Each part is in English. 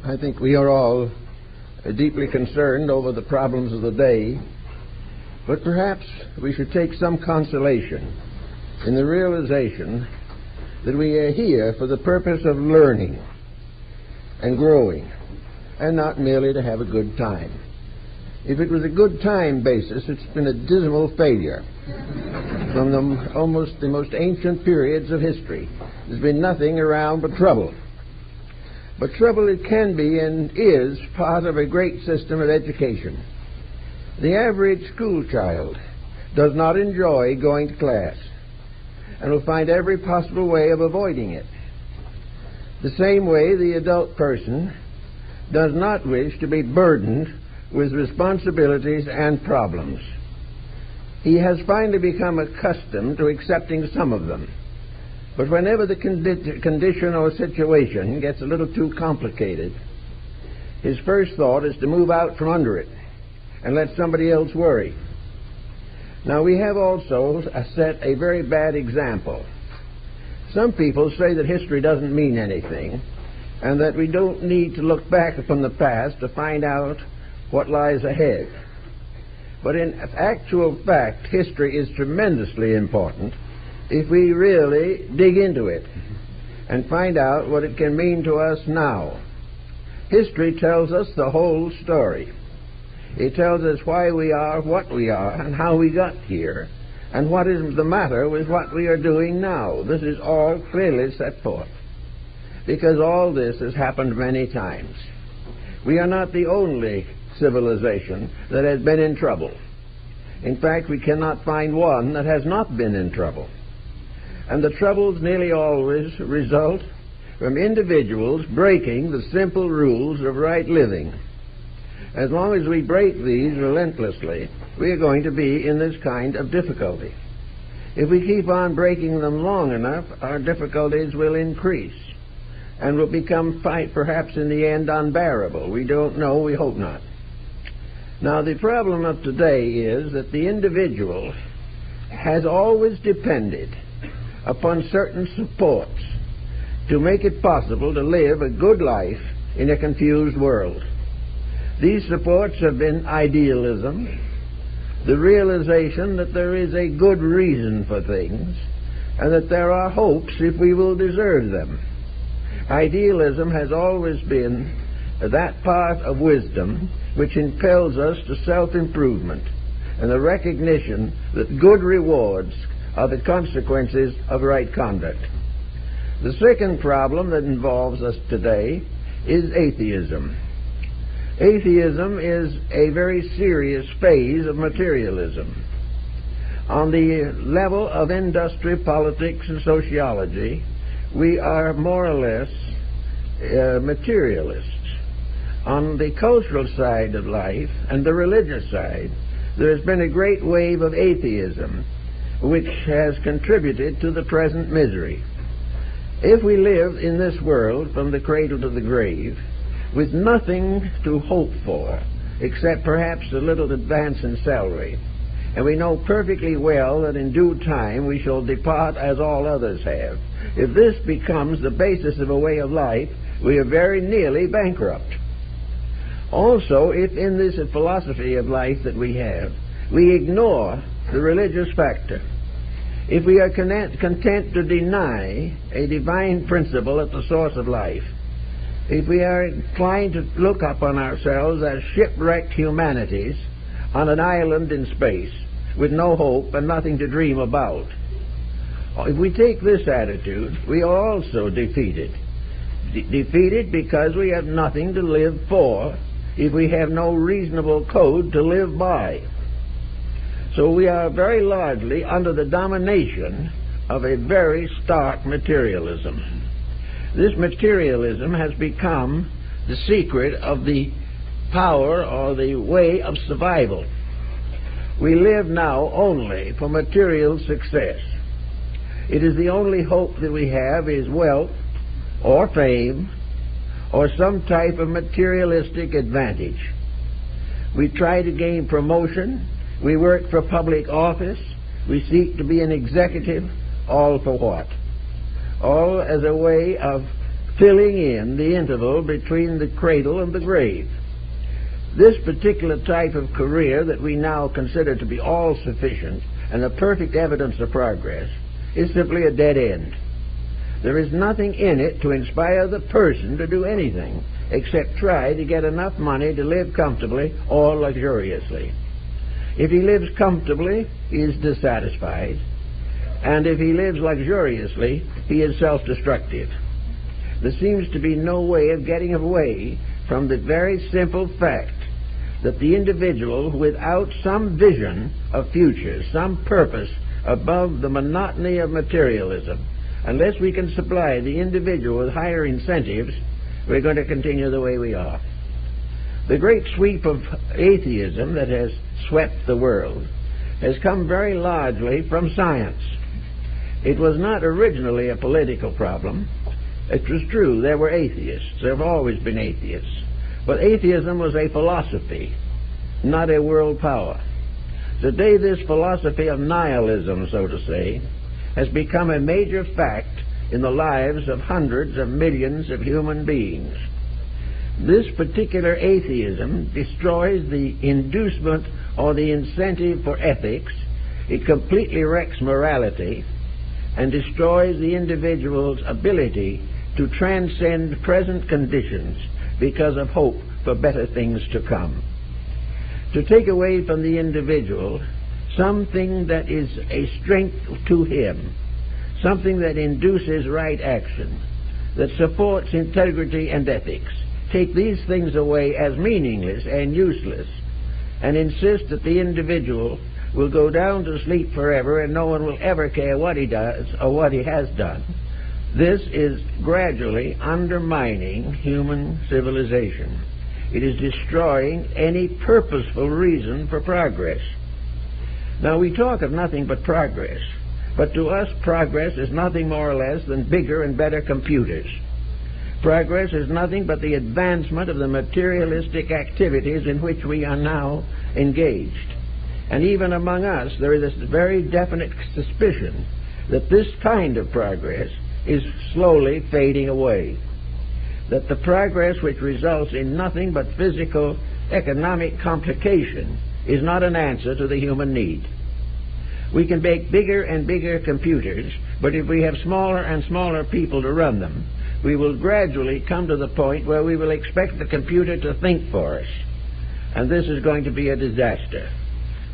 I think we are all deeply concerned over the problems of the day, but perhaps we should take some consolation in the realization that we are here for the purpose of learning and growing, and not merely to have a good time. If it was a good time basis, it's been a dismal failure. From the most ancient periods of history, there's been nothing around but trouble. But trouble, it can be and is part of a great system of education. The average school child does not enjoy going to class and will find every possible way of avoiding it. The same way the adult person does not wish to be burdened with responsibilities and problems. He has finally become accustomed to accepting some of them. But whenever the condition or situation gets a little too complicated, his first thought is to move out from under it and let somebody else worry. Now, we have also set a very bad example. Some people say that history doesn't mean anything and that we don't need to look back upon the past to find out what lies ahead. But in actual fact, history is tremendously important if we really dig into it and find out what it can mean to us now. History tells us the whole story. It tells us why we are what we are and how we got here and what is the matter with what we are doing now. This is all clearly set forth because all this has happened many times. We are not the only civilization that has been in trouble. In fact, we cannot find one that has not been in trouble. And the troubles nearly always result from individuals breaking the simple rules of right living. As long as we break these relentlessly, we are going to be in this kind of difficulty. If we keep on breaking them long enough, our difficulties will increase and will become, perhaps in the end, unbearable. We don't know, we hope not. Now, the problem of today is that the individual has always depended upon certain supports to make it possible to live a good life in a confused world. These supports have been idealism, the realization that there is a good reason for things, and that there are hopes if we will deserve them. Idealism has always been that part of wisdom which impels us to self-improvement and the recognition that good rewards are the consequences of right conduct. The second problem that involves us today is atheism. Atheism is a very serious phase of materialism. On the level of industry, politics, and sociology, we are more or less materialists. On the cultural side of life and the religious side, there has been a great wave of atheism which has contributed to the present misery. If we live in this world from the cradle to the grave with nothing to hope for except perhaps a little advance in salary, and we know perfectly well that in due time we shall depart as all others have, if this becomes the basis of a way of life, we are very nearly bankrupt. Also, if in this philosophy of life that we have, we ignore the religious factor, if we are content to deny a divine principle at the source of life, if we are inclined to look upon ourselves as shipwrecked humanities on an island in space with no hope and nothing to dream about, if we take this attitude, we are also defeated. Defeated because we have nothing to live for if we have no reasonable code to live by. So we are very largely under the domination of a very stark materialism. This materialism has become the secret of the power or the way of survival. We live now only for material success. It is the only hope that we have is wealth or fame or some type of materialistic advantage. We try to gain promotion, we work for public office, we seek to be an executive, all for what? All as a way of filling in the interval between the cradle and the grave. This particular type of career that we now consider to be all-sufficient and a perfect evidence of progress is simply a dead end. There is nothing in it to inspire the person to do anything except try to get enough money to live comfortably or luxuriously. If he lives comfortably, he is dissatisfied, and if he lives luxuriously, he is self-destructive. There seems to be no way of getting away from the very simple fact that the individual without some vision of future, some purpose above the monotony of materialism, unless we can supply the individual with higher incentives, we're going to continue the way we are. The great sweep of atheism that has swept the world has come very largely from science. It was not originally a political problem. It was true, there were atheists. There have always been atheists. But atheism was a philosophy, not a world power. Today, this philosophy of nihilism, so to say, has become a major fact in the lives of hundreds of millions of human beings. This particular atheism destroys the inducement or the incentive for ethics. It completely wrecks morality and destroys the individual's ability to transcend present conditions because of hope for better things to come. To take away from the individual something that is a strength to him, something that induces right action, that supports integrity and ethics. Take these things away as meaningless and useless, and insist that the individual will go down to sleep forever and no one will ever care what he does or what he has done. This is gradually undermining human civilization. It is destroying any purposeful reason for progress. Now, we talk of nothing but progress, but to us progress is nothing more or less than bigger and better computers. Progress is nothing but the advancement of the materialistic activities in which we are now engaged. And even among us, there is this very definite suspicion that this kind of progress is slowly fading away. That the progress which results in nothing but physical, economic complication is not an answer to the human need. We can make bigger and bigger computers, but if we have smaller and smaller people to run them, we will gradually come to the point where we will expect the computer to think for us. And this is going to be a disaster,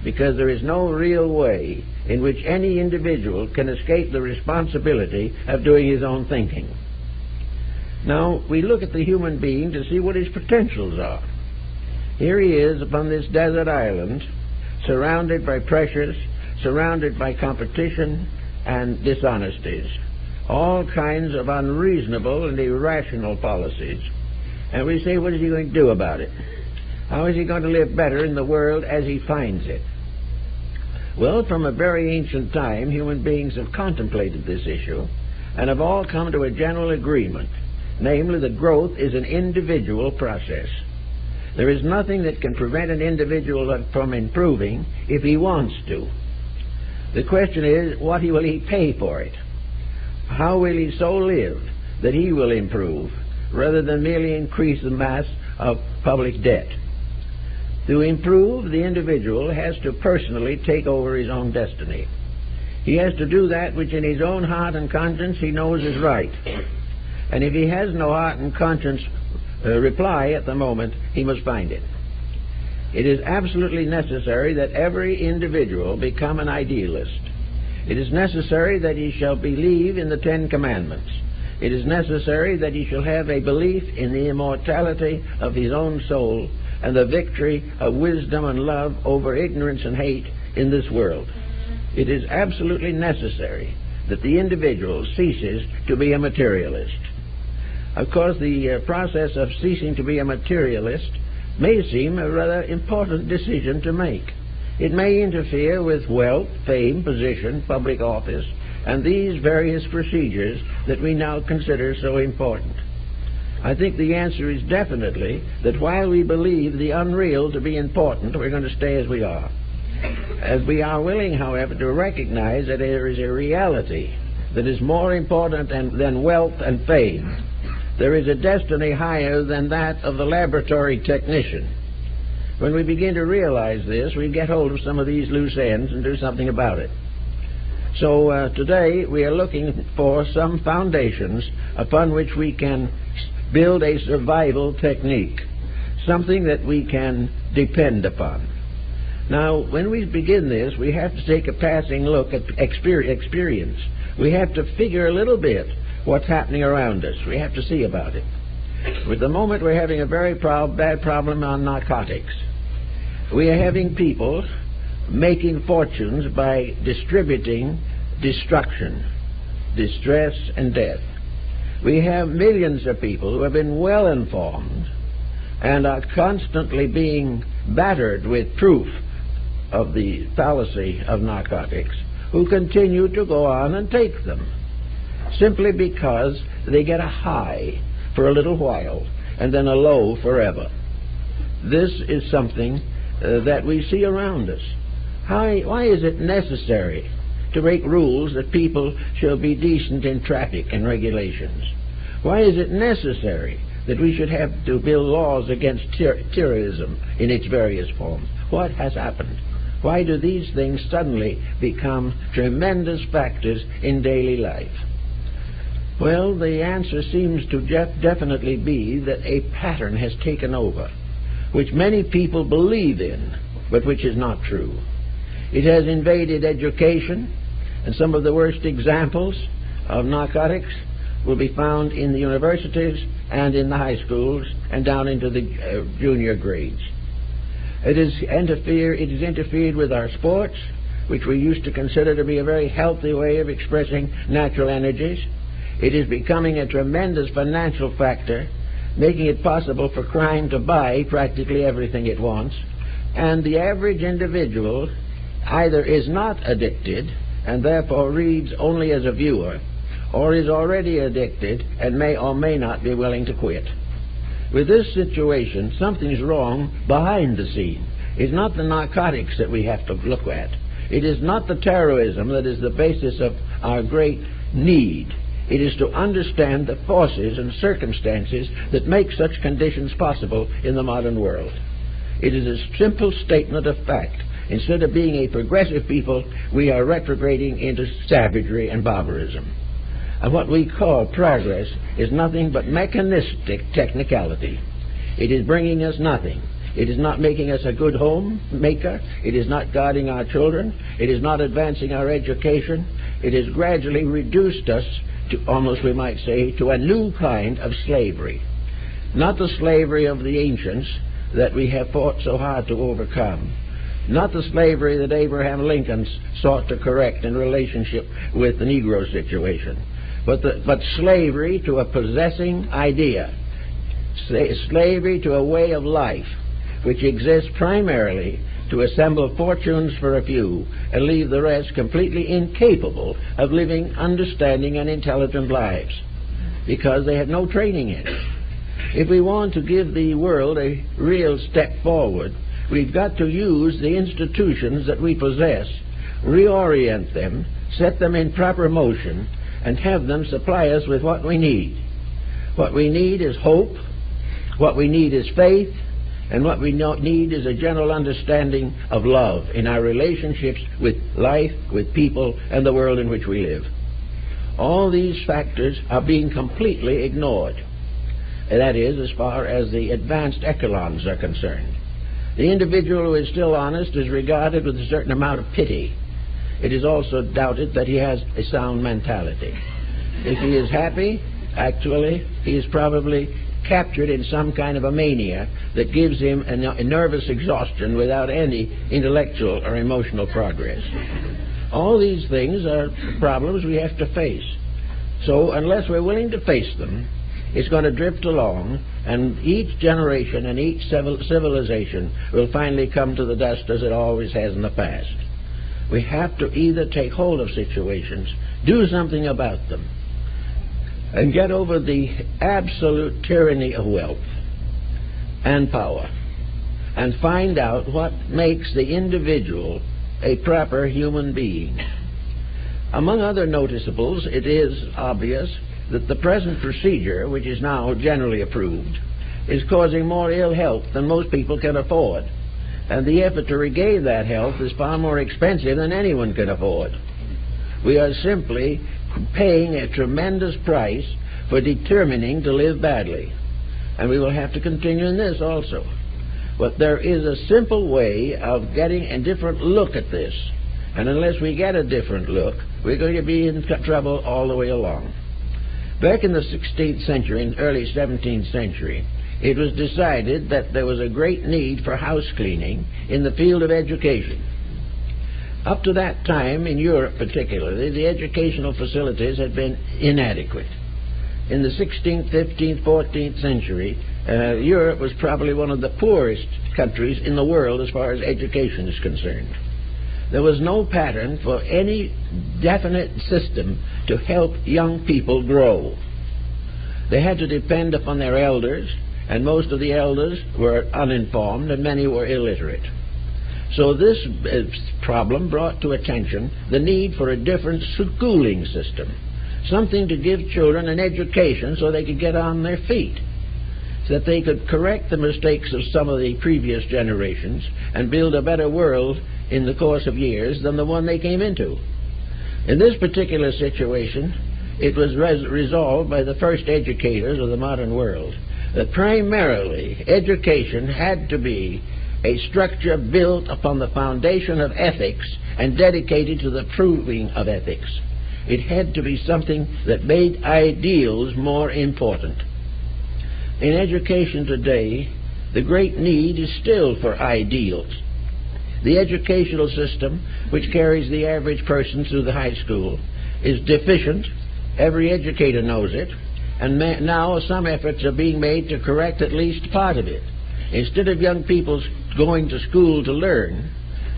because there is no real way in which any individual can escape the responsibility of doing his own thinking. Now, we look at the human being to see what his potentials are. Here he is upon this desert island, surrounded by pressures, surrounded by competition and dishonesties, all kinds of unreasonable and irrational policies. And we say, what is he going to do about it? How is he going to live better in the world as he finds it? Well, from a very ancient time, human beings have contemplated this issue and have all come to a general agreement, namely that growth is an individual process. There is nothing that can prevent an individual from improving if he wants to. The question is, what will he pay for it? How will he so live that he will improve, rather than merely increase the mass of public debt? To improve, the individual has to personally take over his own destiny. He has to do that which in his own heart and conscience he knows is right. And if he has no heart and conscience reply at the moment, he must find it. It is absolutely necessary that every individual become an idealist. It is necessary that he shall believe in the Ten Commandments. It is necessary that he shall have a belief in the immortality of his own soul and the victory of wisdom and love over ignorance and hate in this world. It is absolutely necessary that the individual ceases to be a materialist. Of course, the process of ceasing to be a materialist may seem a rather important decision to make. It may interfere with wealth, fame, position, public office, and these various procedures that we now consider so important. I think the answer is definitely that while we believe the unreal to be important, we're going to stay as we are. As we are willing, however, to recognize that there is a reality that is more important than wealth and fame, there is a destiny higher than that of the laboratory technician. When we begin to realize this, we get hold of some of these loose ends and do something about it. So today we are looking for some foundations upon which we can build a survival technique, something that we can depend upon. Now, when we begin this, we have to take a passing look at experience. We have to figure a little bit what's happening around us. We have to see about it. At the moment, we're having a very bad problem on narcotics. We are having people making fortunes by distributing destruction, distress, and death. We have millions of people who have been well informed and are constantly being battered with proof of the fallacy of narcotics, who continue to go on and take them simply because they get a high for a little while and then a low forever. This is something that we see around us. Why is it necessary to make rules that people shall be decent in traffic and regulations? Why is it necessary that we should have to build laws against terrorism in its various forms? What has happened? Why do these things suddenly become tremendous factors in daily life? Well, the answer seems to definitely be that a pattern has taken over, which many people believe in, but which is not true. It has invaded education, and some of the worst examples of narcotics will be found in the universities and in the high schools and down into the junior grades. It has interfered with our sports, which we used to consider to be a very healthy way of expressing natural energies. It is becoming a tremendous financial factor, making it possible for crime to buy practically everything it wants. And the average individual either is not addicted and therefore reads only as a viewer, or is already addicted and may or may not be willing to quit. With this situation, something's wrong behind the scene. It's not the narcotics that we have to look at. It is not the terrorism that is the basis of our great need. It is to understand the forces and circumstances that make such conditions possible in the modern world. It is a simple statement of fact. Instead of being a progressive people, we are retrograding into savagery and barbarism. And what we call progress is nothing but mechanistic technicality. It is bringing us nothing. It is not making us a good home maker. It is not guarding our children. It is not advancing our education. It has gradually reduced us to, almost we might say, to a new kind of slavery. Not the slavery of the ancients that we have fought so hard to overcome. Not the slavery that Abraham Lincoln sought to correct in relationship with the Negro situation. But slavery to a possessing idea, slavery to a way of life which exists primarily to assemble fortunes for a few and leave the rest completely incapable of living understanding and intelligent lives because they have no training in it. If we want to give the world a real step forward, we've got to use the institutions that we possess, reorient them, set them in proper motion, and have them supply us with what we need. What we need is hope, what we need is faith, and what we need is a general understanding of love in our relationships with life, with people, and the world in which we live. All these factors are being completely ignored. That is, as far as the advanced echelons are concerned. The individual who is still honest is regarded with a certain amount of pity. It is also doubted that he has a sound mentality. If he is happy, actually, he is probably captured in some kind of a mania that gives him a nervous exhaustion without any intellectual or emotional progress. All these things are problems we have to face. So unless we're willing to face them, it's going to drift along, and each generation and each civilization will finally come to the dust as it always has in the past. We have to either take hold of situations, do something about them, and get over the absolute tyranny of wealth and power, and find out what makes the individual a proper human being. Among other noticeables, it is obvious that the present procedure, which is now generally approved, is causing more ill health than most people can afford. And the effort to regain that health is far more expensive than anyone can afford. We are simply paying a tremendous price for determining to live badly. And we will have to continue in this also. But there is a simple way of getting a different look at this. And unless we get a different look, we're going to be in trouble all the way along. Back in the 16th century and early 17th century, it was decided that there was a great need for house cleaning in the field of education. Up to that time, in Europe particularly, the educational facilities had been inadequate. In the 16th, 15th, 14th century, Europe was probably one of the poorest countries in the world as far as education is concerned. There was no pattern for any definite system to help young people grow. They had to depend upon their elders, and most of the elders were uninformed and many were illiterate. So this problem brought to attention the need for a different schooling system, something to give children an education so they could get on their feet, so that they could correct the mistakes of some of the previous generations and build a better world in the course of years than the one they came into. In this particular situation, it was resolved by the first educators of the modern world that primarily education had to be a structure built upon the foundation of ethics and dedicated to the proving of ethics. It had to be something that made ideals more important. In education today, the great need is still for ideals. The educational system, which carries the average person through the high school, is deficient. Every educator knows it, and now some efforts are being made to correct at least part of it. Instead of young people going to school to learn,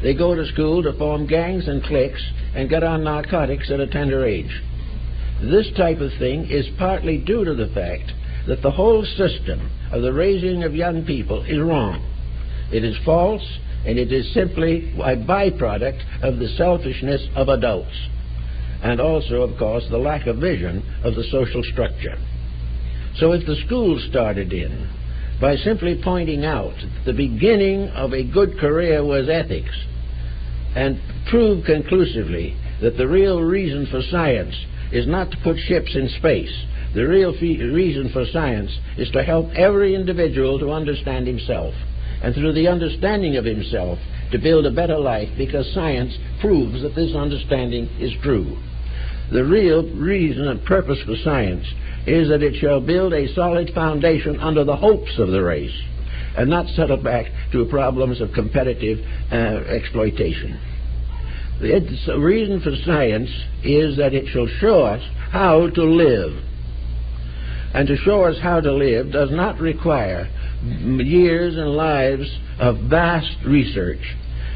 they go to school to form gangs and cliques and get on narcotics at a tender age. This type of thing is partly due to the fact that the whole system of the raising of young people is wrong. It is false, and it is simply a byproduct of the selfishness of adults, and also, of course, the lack of vision of the social structure. So if the school started in by simply pointing out that the beginning of a good career was ethics, and proved conclusively that the real reason for science is not to put ships in space. The real reason for science is to help every individual to understand himself, and through the understanding of himself to build a better life, because science proves that this understanding is true. The real reason and purpose for science is that it shall build a solid foundation under the hopes of the race, and not settle back to problems of competitive exploitation. The reason for science is that it shall show us how to live. And to show us how to live does not require years and lives of vast research,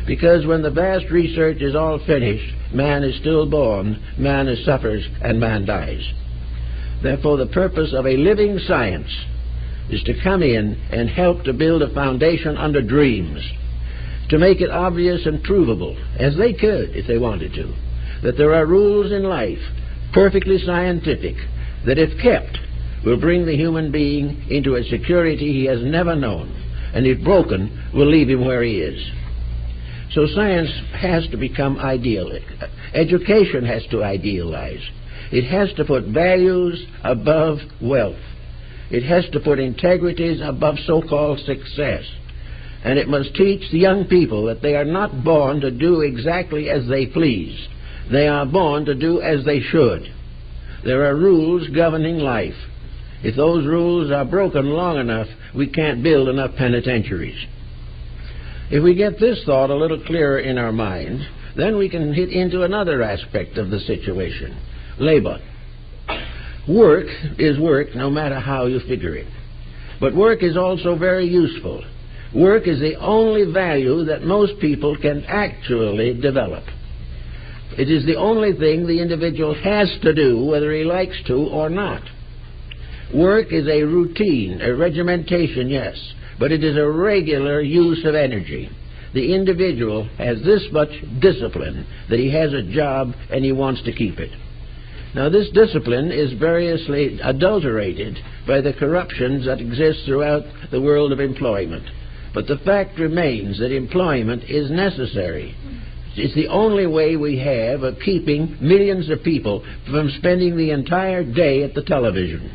because when the vast research is all finished, man is still born, man suffers, and man dies. Therefore, the purpose of a living science is to come in and help to build a foundation under dreams, to make it obvious and provable, as they could if they wanted to, that there are rules in life, perfectly scientific, that if kept, will bring the human being into a security he has never known, and if broken, will leave him where he is. So science has to become idealic. Education has to idealize. It has to put values above wealth. It has to put integrities above so-called success. And it must teach the young people that they are not born to do exactly as they please. They are born to do as they should. There are rules governing life. If those rules are broken long enough, we can't build enough penitentiaries. If we get this thought a little clearer in our minds, then we can hit into another aspect of the situation: labor. Work is work no matter how you figure it. But work is also very useful. Work is the only value that most people can actually develop. It is the only thing the individual has to do, whether he likes to or not. Work is a routine, a regimentation, yes, but it is a regular use of energy. The individual has this much discipline that he has a job and he wants to keep it. Now, this discipline is variously adulterated by the corruptions that exist throughout the world of employment. But the fact remains that employment is necessary. It's the only way we have of keeping millions of people from spending the entire day at the television.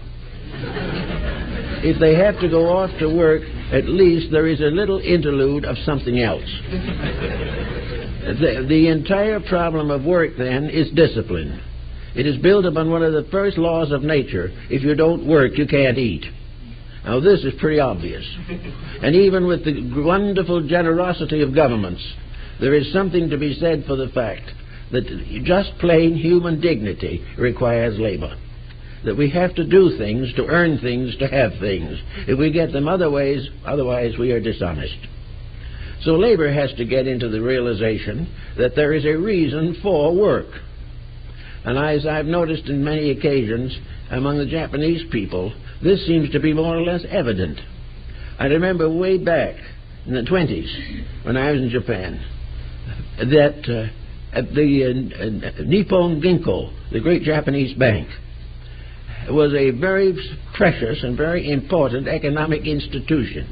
If they have to go off to work, at least there is a little interlude of something else. The entire problem of work, then, is discipline. It is built upon one of the first laws of nature. If you don't work, you can't eat. Now, this is pretty obvious. And even with the wonderful generosity of governments, there is something to be said for the fact that just plain human dignity requires labor. That we have to do things to earn things, to have things. If we get them otherwise we are dishonest. So labor has to get into the realization that there is a reason for work. And as I've noticed in many occasions among the Japanese people, this seems to be more or less evident. I remember way back in the 20s, when I was in Japan, that the Nippon Ginko, the great Japanese bank, was a very precious and very important economic institution.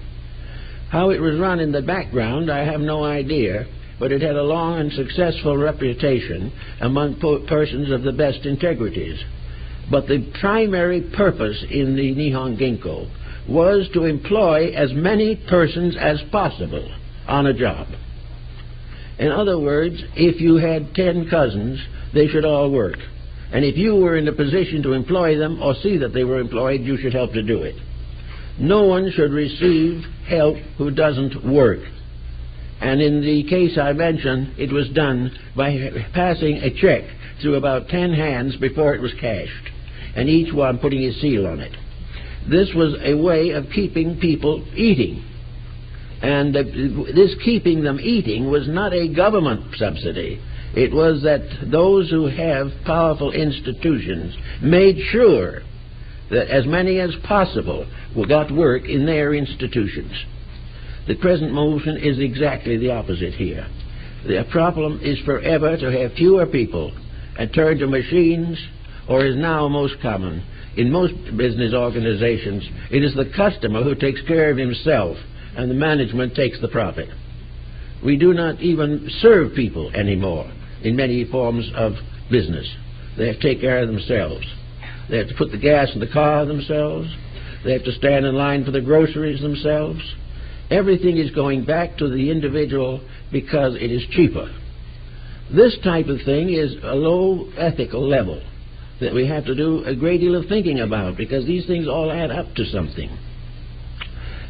How it was run in the background, I have no idea, but it had a long and successful reputation among persons of the best integrities. But the primary purpose in the Nihon Ginko was to employ as many persons as possible on a job. In other words, if you had 10 cousins, they should all work. And if you were in a position to employ them or see that they were employed, you should help to do it. No one should receive help who doesn't work. And in the case I mentioned, it was done by passing a check through about 10 hands before it was cashed, and each one putting his seal on it. This was a way of keeping people eating. And this keeping them eating was not a government subsidy. It was that those who have powerful institutions made sure that as many as possible got work in their institutions. The present motion is exactly the opposite here. The problem is forever to have fewer people and turn to machines, or is now most common in most business organizations, it is the customer who takes care of himself and the management takes the profit. We do not even serve people anymore in many forms of business. They have to take care of themselves. They have to put the gas in the car themselves. They have to stand in line for the groceries themselves. Everything is going back to the individual because it is cheaper. This type of thing is a low ethical level that we have to do a great deal of thinking about, because these things all add up to something.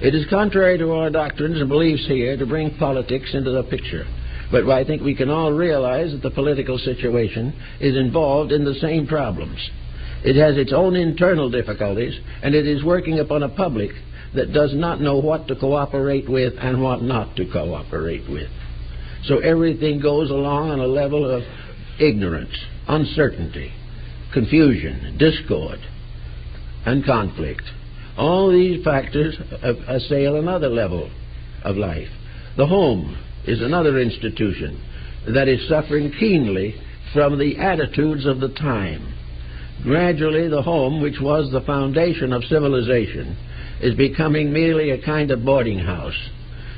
It is contrary to our doctrines and beliefs here to bring politics into the picture. But I think we can all realize that the political situation is involved in the same problems. It has its own internal difficulties, and it is working upon a public that does not know what to cooperate with and what not to cooperate with. So everything goes along on a level of ignorance, uncertainty, confusion, discord, and conflict. All these factors assail another level of life. The home is another institution that is suffering keenly from the attitudes of the time. Gradually, the home, which was the foundation of civilization, is becoming merely a kind of boarding house.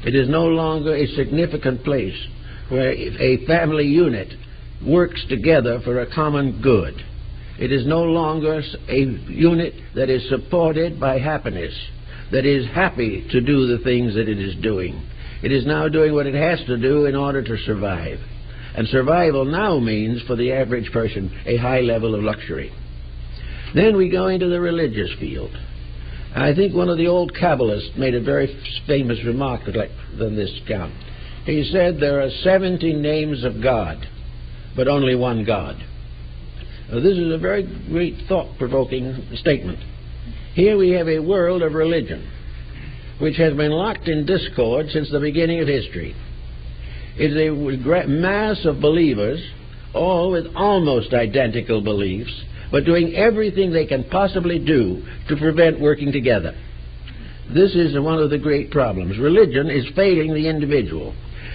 It is no longer a significant place where a family unit works together for a common good. It is no longer a unit that is supported by happiness, that is happy to do the things that it is doing. It is now doing what it has to do in order to survive. And survival now means, for the average person, a high level of luxury. Then we go into the religious field. I think one of the old Kabbalists made a very famous remark on this count. He said there are 70 names of God, but only one God. Now, this is a very great thought-provoking statement. Here we have a world of religion which has been locked in discord since the beginning of history. It is a mass of believers, all with almost identical beliefs, but doing everything they can possibly do to prevent working together. This is one of the great problems. Religion is failing the individual,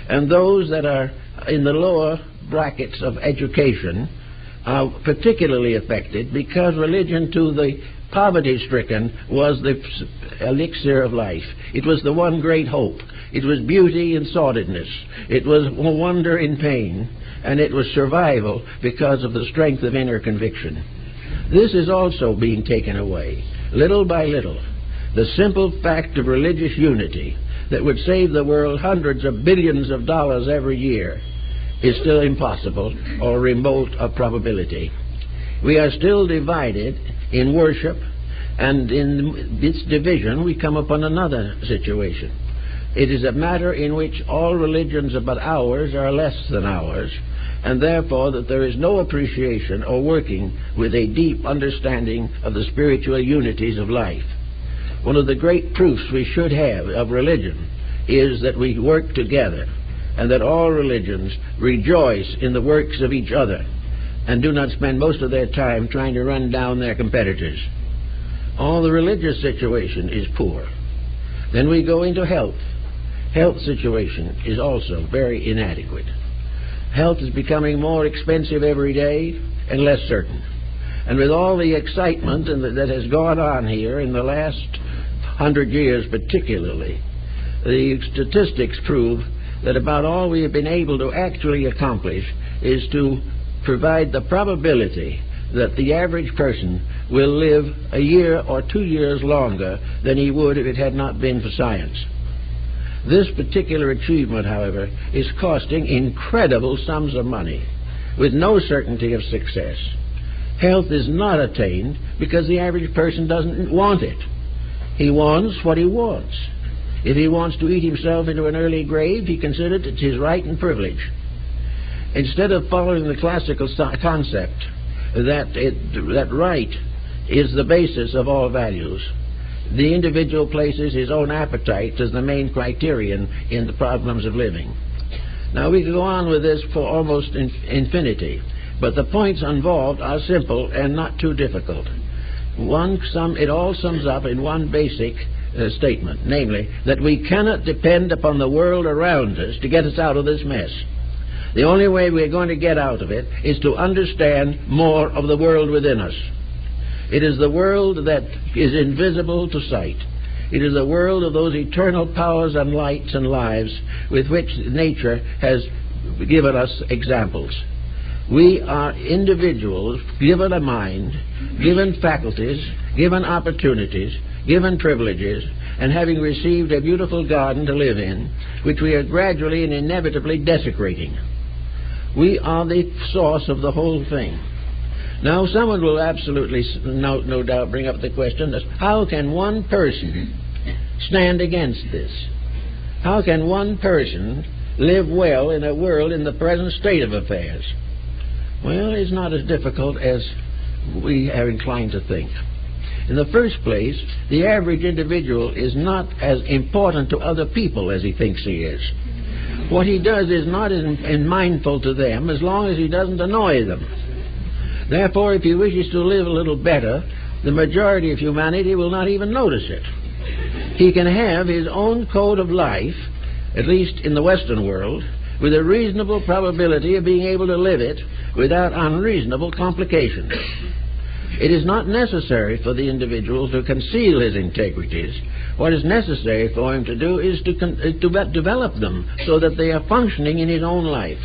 and those that are in the lower brackets of education are particularly affected because religion to the poverty-stricken was the elixir of life. It was the one great hope. It was beauty in sordidness. It was wonder in pain. And it was survival because of the strength of inner conviction. This is also being taken away, little by little. The simple fact of religious unity that would save the world hundreds of billions of dollars every year is still impossible or remote of probability. We are still divided in worship, and in this division we come upon another situation. It is a matter in which all religions but ours are less than ours, and therefore that there is no appreciation or working with a deep understanding of the spiritual unities of life. One of the great proofs we should have of religion is that we work together, and that all religions rejoice in the works of each other and do not spend most of their time trying to run down their competitors. All the religious situation is poor. Then we go into health. Health situation is also very inadequate. Health is becoming more expensive every day and less certain. And with all the excitement that has gone on here in the last 100 years particularly, the statistics prove that about all we have been able to actually accomplish is to provide the probability that the average person will live a year or 2 years longer than he would if it had not been for science. This particular achievement, however, is costing incredible sums of money with no certainty of success. Health is not attained because the average person doesn't want it. He wants what he wants. If he wants to eat himself into an early grave, he considers it his right and privilege. Instead of following the classical concept that right is the basis of all values, the individual places his own appetite as the main criterion in the problems of living. Now we could go on with this for almost infinity, but the points involved are simple and not too difficult. It all sums up in one basic statement, namely that we cannot depend upon the world around us to get us out of this mess. The only way we're going to get out of it is to understand more of the world within us. It is the world that is invisible to sight. It is the world of those eternal powers and lights and lives with which nature has given us examples. We are individuals given a mind, given faculties, given opportunities, given privileges, and having received a beautiful garden to live in, which we are gradually and inevitably desecrating. We are the source of the whole thing. Now, someone will absolutely, no doubt, bring up the question, how can one person stand against this? How can one person live well in a world in the present state of affairs? Well, it's not as difficult as we are inclined to think. In the first place, the average individual is not as important to other people as he thinks he is. What he does is not as mindful to them as long as he doesn't annoy them. Therefore, if he wishes to live a little better, the majority of humanity will not even notice it. He can have his own code of life, at least in the Western world, with a reasonable probability of being able to live it without unreasonable complications. It is not necessary for the individual to conceal his integrities. What is necessary for him to do is to develop them so that they are functioning in his own life.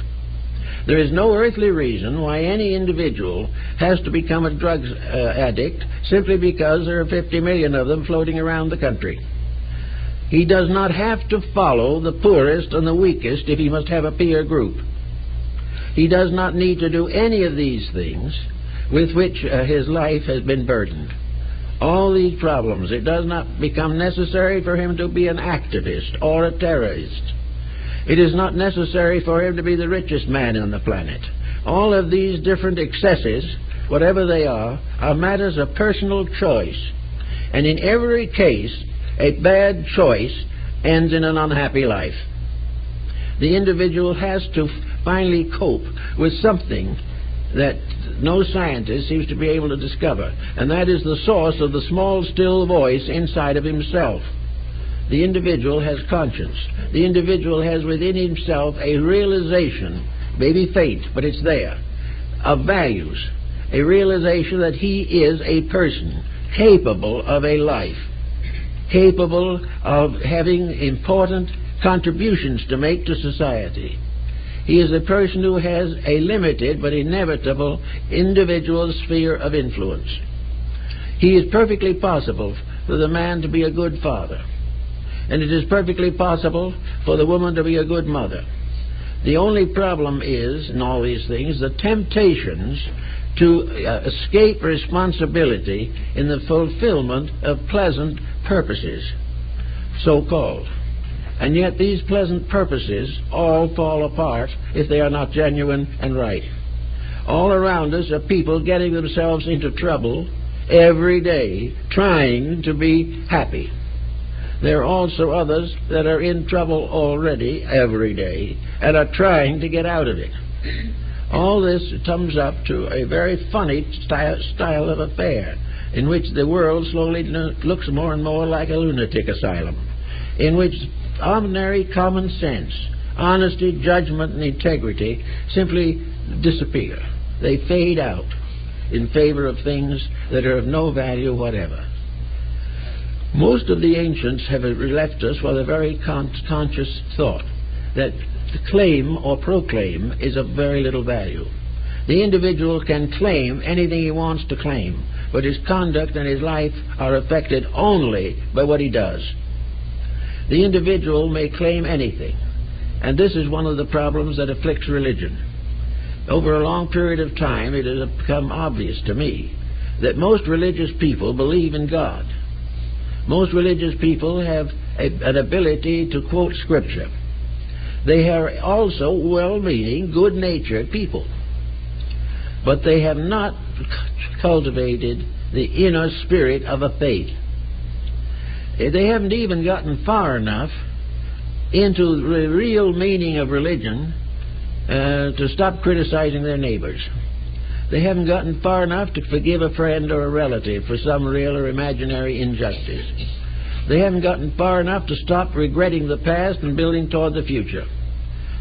There is no earthly reason why any individual has to become a drug addict simply because there are 50 million of them floating around the country. He does not have to follow the poorest and the weakest if he must have a peer group. He does not need to do any of these things with which his life has been burdened. All these problems, it does not become necessary for him to be an activist or a terrorist. It is not necessary for him to be the richest man on the planet. All of these different excesses, whatever they are matters of personal choice. And in every case, a bad choice ends in an unhappy life. The individual has to finally cope with something that no scientist seems to be able to discover, and that is the source of the small, still voice inside of himself. The individual has conscience. The individual has within himself a realization, maybe faint, but it's there, of values, a realization that he is a person capable of a life, capable of having important contributions to make to society. He is a person who has a limited but inevitable individual sphere of influence. He is perfectly possible for the man to be a good father, and it is perfectly possible for the woman to be a good mother. The only problem is, in all these things, the temptations to escape responsibility in the fulfillment of pleasant purposes, so-called. And yet these pleasant purposes all fall apart if they are not genuine and right. All around us are people getting themselves into trouble every day trying to be happy. There are also others that are in trouble already every day and are trying to get out of it. All this comes up to a very funny style of affair, in which the world slowly looks more and more like a lunatic asylum, in which ordinary common sense, honesty, judgment, and integrity simply disappear. They fade out in favor of things that are of no value whatever. Most of the ancients have left us with a very conscious thought that the claim or proclaim is of very little value. The individual can claim anything he wants to claim, but his conduct and his life are affected only by what he does. The individual may claim anything, and this is one of the problems that afflicts religion. Over a long period of time, it has become obvious to me that most religious people believe in God. Most religious people have an ability to quote Scripture. They are also well-meaning, good-natured people. But they have not cultivated the inner spirit of a faith. They haven't even gotten far enough into the real meaning of religion to stop criticizing their neighbors. They haven't gotten far enough to forgive a friend or a relative for some real or imaginary injustice. They haven't gotten far enough to stop regretting the past and building toward the future.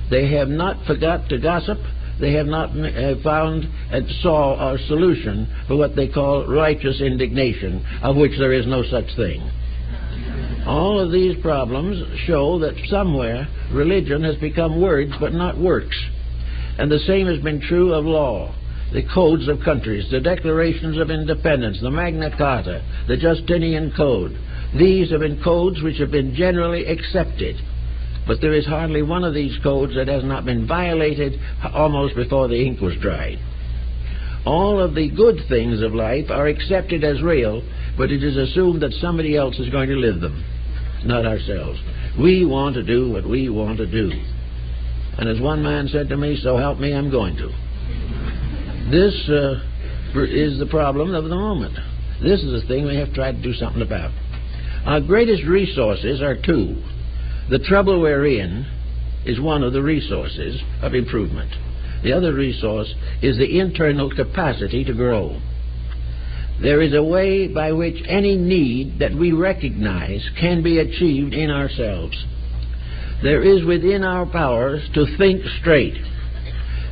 They have not forgot to gossip. They have not found a solution for what they call righteous indignation, of which there is no such thing. All of these problems show that somewhere religion has become words but not works. And the same has been true of law. The codes of countries, the declarations of independence, the Magna Carta, the Justinian Code. These have been codes which have been generally accepted. But there is hardly one of these codes that has not been violated almost before the ink was dried. All of the good things of life are accepted as real, but it is assumed that somebody else is going to live them, not ourselves. We want to do what we want to do. And as one man said to me, so help me, I'm going to. This is the problem of the moment. This is the thing we have to try to do something about. Our greatest resources are two. The trouble we're in is one of the resources of improvement. The other resource is the internal capacity to grow. There is a way by which any need that we recognize can be achieved in ourselves. There is within our powers to think straight.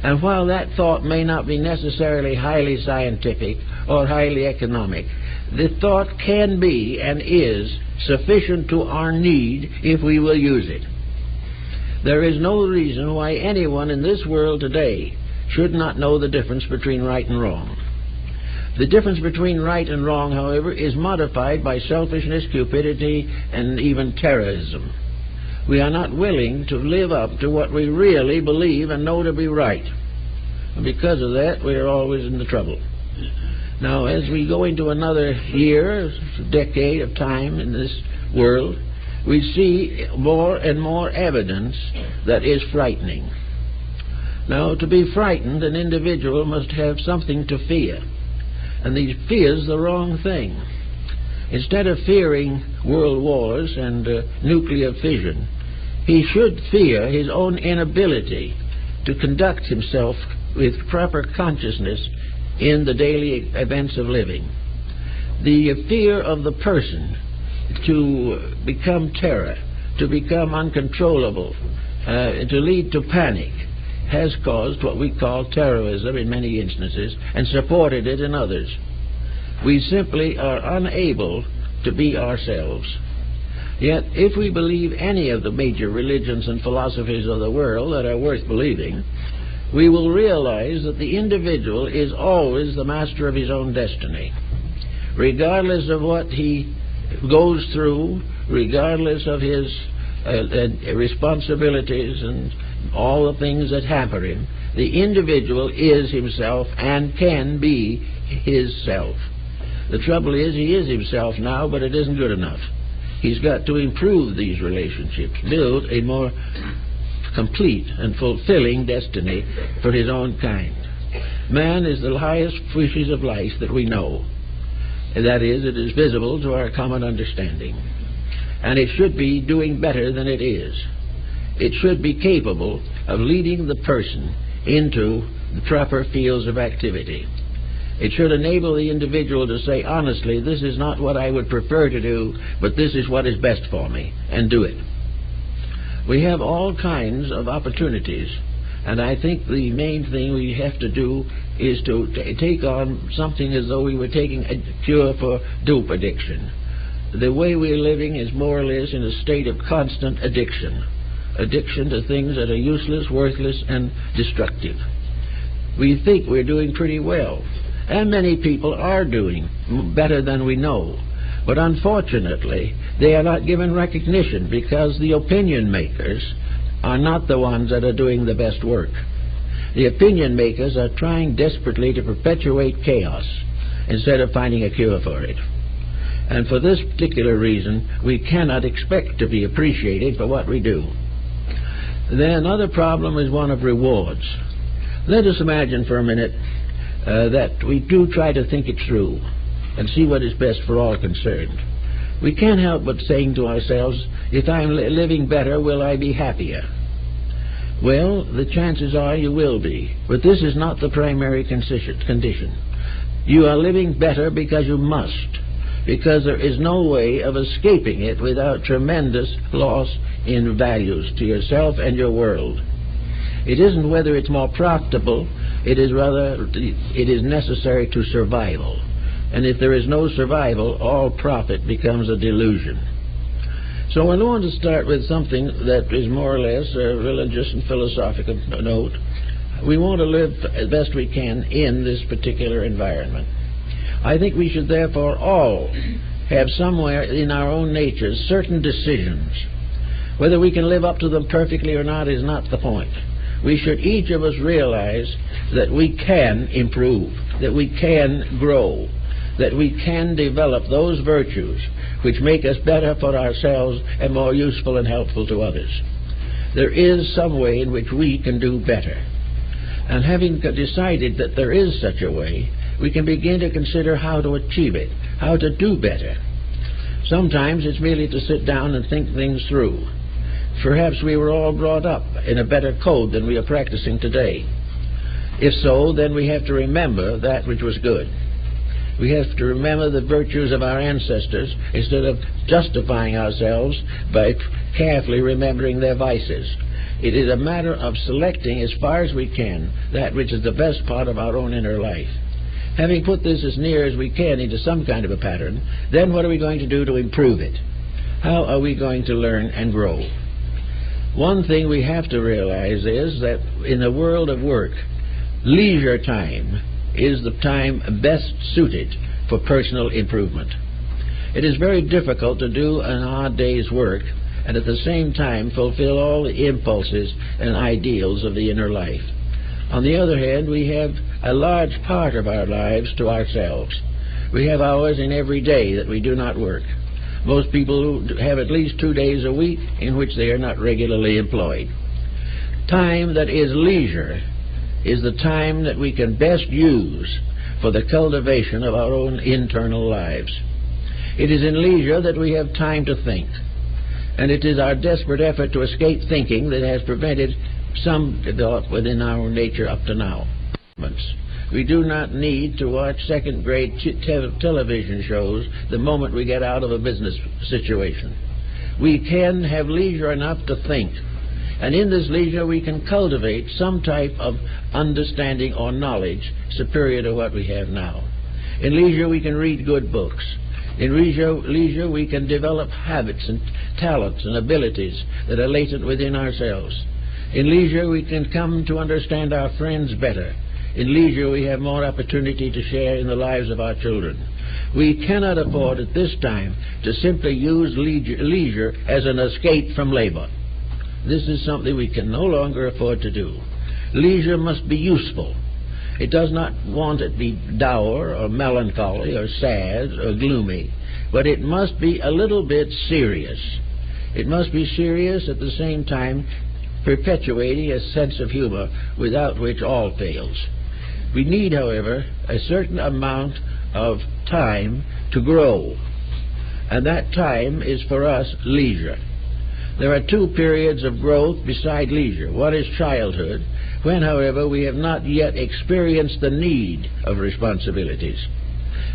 And while that thought may not be necessarily highly scientific or highly economic, the thought can be and is sufficient to our need if we will use it. There is no reason why anyone in this world today should not know the difference between right and wrong. The difference between right and wrong, however, is modified by selfishness, cupidity, and even terrorism. We are not willing to live up to what we really believe and know to be right. And because of that, we are always in the trouble. Now, as we go into another year, decade of time in this world, we see more and more evidence that is frightening. Now, to be frightened, an individual must have something to fear. And he fears the wrong thing. Instead of fearing world wars and nuclear fission, he should fear his own inability to conduct himself with proper consciousness in the daily events of living. The fear of the person to become terror, to become uncontrollable, to lead to panic, has caused what we call terrorism in many instances and supported it in others. We simply are unable to be ourselves. Yet, if we believe any of the major religions and philosophies of the world that are worth believing, we will realize that the individual is always the master of his own destiny. Regardless of what he goes through, regardless of his responsibilities and all the things that hamper him, the individual is himself and can be his self. The trouble is, he is himself now, but it isn't good enough. He's got to improve these relationships, build a more complete and fulfilling destiny for his own kind. Man is the highest species of life that we know. That is, it is visible to our common understanding. And it should be doing better than it is. It should be capable of leading the person into the proper fields of activity. It should enable the individual to say, honestly, this is not what I would prefer to do, but this is what is best for me, and do it. We have all kinds of opportunities, and I think the main thing we have to do is to take on something as though we were taking a cure for dope addiction. The way we're living is more or less in a state of constant addiction. Addiction to things that are useless, worthless, and destructive. We think we're doing pretty well, and many people are doing better than we know. But unfortunately, they are not given recognition because the opinion makers are not the ones that are doing the best work. The opinion makers are trying desperately to perpetuate chaos instead of finding a cure for it. And for this particular reason, we cannot expect to be appreciated for what we do. Then another problem is one of rewards. Let us imagine for a minute that we do try to think it through and see what is best for all concerned. We can't help but saying to ourselves, if I'm living better, will I be happier? Well, the chances are you will be, but this is not the primary condition. You are living better because you must, because there is no way of escaping it without tremendous loss in values to yourself and your world. It isn't whether it's more profitable, it is rather it is necessary to survival. And if there is no survival, all profit becomes a delusion. So I want to start with something that is more or less a religious and philosophical note. We want to live as best we can in this particular environment. I think we should therefore all have somewhere in our own natures certain decisions. Whether we can live up to them perfectly or not is not the point. We should each of us realize that we can improve, that we can grow, that we can develop those virtues which make us better for ourselves and more useful and helpful to others. There is some way in which we can do better. And having decided that there is such a way, we can begin to consider how to achieve it, how to do better. Sometimes it's merely to sit down and think things through. Perhaps we were all brought up in a better code than we are practicing today. If so, then we have to remember that which was good. We have to remember the virtues of our ancestors instead of justifying ourselves by carefully remembering their vices. It is a matter of selecting as far as we can that which is the best part of our own inner life. Having put this as near as we can into some kind of a pattern, then what are we going to do to improve it? How are we going to learn and grow? One thing we have to realize is that in the world of work, leisure time is the time best suited for personal improvement. It is very difficult to do an odd day's work and at the same time fulfill all the impulses and ideals of the inner life. On the other hand, we have a large part of our lives to ourselves. We have hours in every day that we do not work. Most people have at least 2 days a week in which they are not regularly employed. Time that is leisure is the time that we can best use for the cultivation of our own internal lives. It is in leisure that we have time to think, and it is our desperate effort to escape thinking that has prevented some development within our nature up to now. We do not need to watch second-grade television shows the moment we get out of a business situation. We can have leisure enough to think. And in this leisure we can cultivate some type of understanding or knowledge superior to what we have now. In leisure we can read good books. In leisure we can develop habits and talents and abilities that are latent within ourselves. In leisure we can come to understand our friends better. In leisure we have more opportunity to share in the lives of our children. We cannot afford at this time to simply use leisure as an escape from labor. This is something we can no longer afford to do. Leisure must be useful. It does not want it to be dour or melancholy or sad or gloomy, but it must be a little bit serious. It must be serious at the same time perpetuating a sense of humor without which all fails. We need, however, a certain amount of time to grow, and that time is for us leisure. There are two periods of growth beside leisure. One is childhood, when, however, we have not yet experienced the need of responsibilities.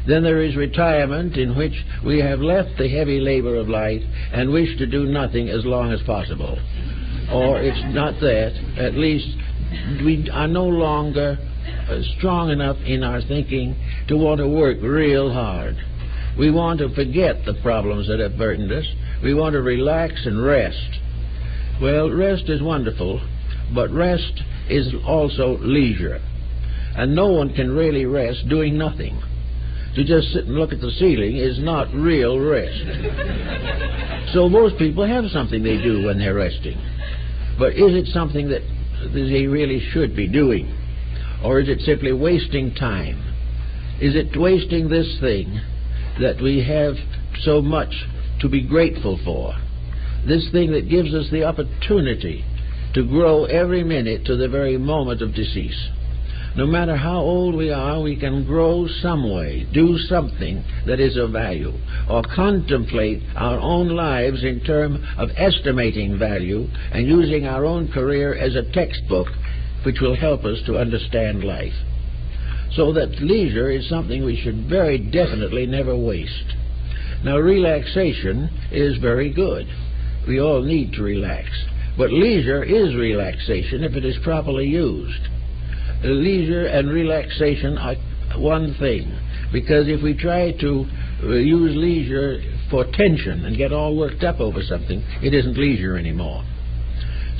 Then there is retirement, in which we have left the heavy labor of life and wish to do nothing as long as possible. Or it's not that, at least we are no longer strong enough in our thinking to want to work real hard. We want to forget the problems that have burdened us. We want to relax and rest. Well, rest is wonderful, but rest is also leisure. And no one can really rest doing nothing. To just sit and look at the ceiling is not real rest. So most people have something they do when they're resting. But is it something that they really should be doing? Or is it simply wasting time? Is it wasting this thing that we have so much to be grateful for? This thing that gives us the opportunity to grow every minute to the very moment of decease. No matter how old we are, we can grow some way, do something that is of value, or contemplate our own lives in terms of estimating value and using our own career as a textbook which will help us to understand life. So that leisure is something we should very definitely never waste. Now, relaxation is very good. We all need to relax. But leisure is relaxation if it is properly used. Leisure and relaxation are one thing, because if we try to use leisure for tension and get all worked up over something, it isn't leisure anymore.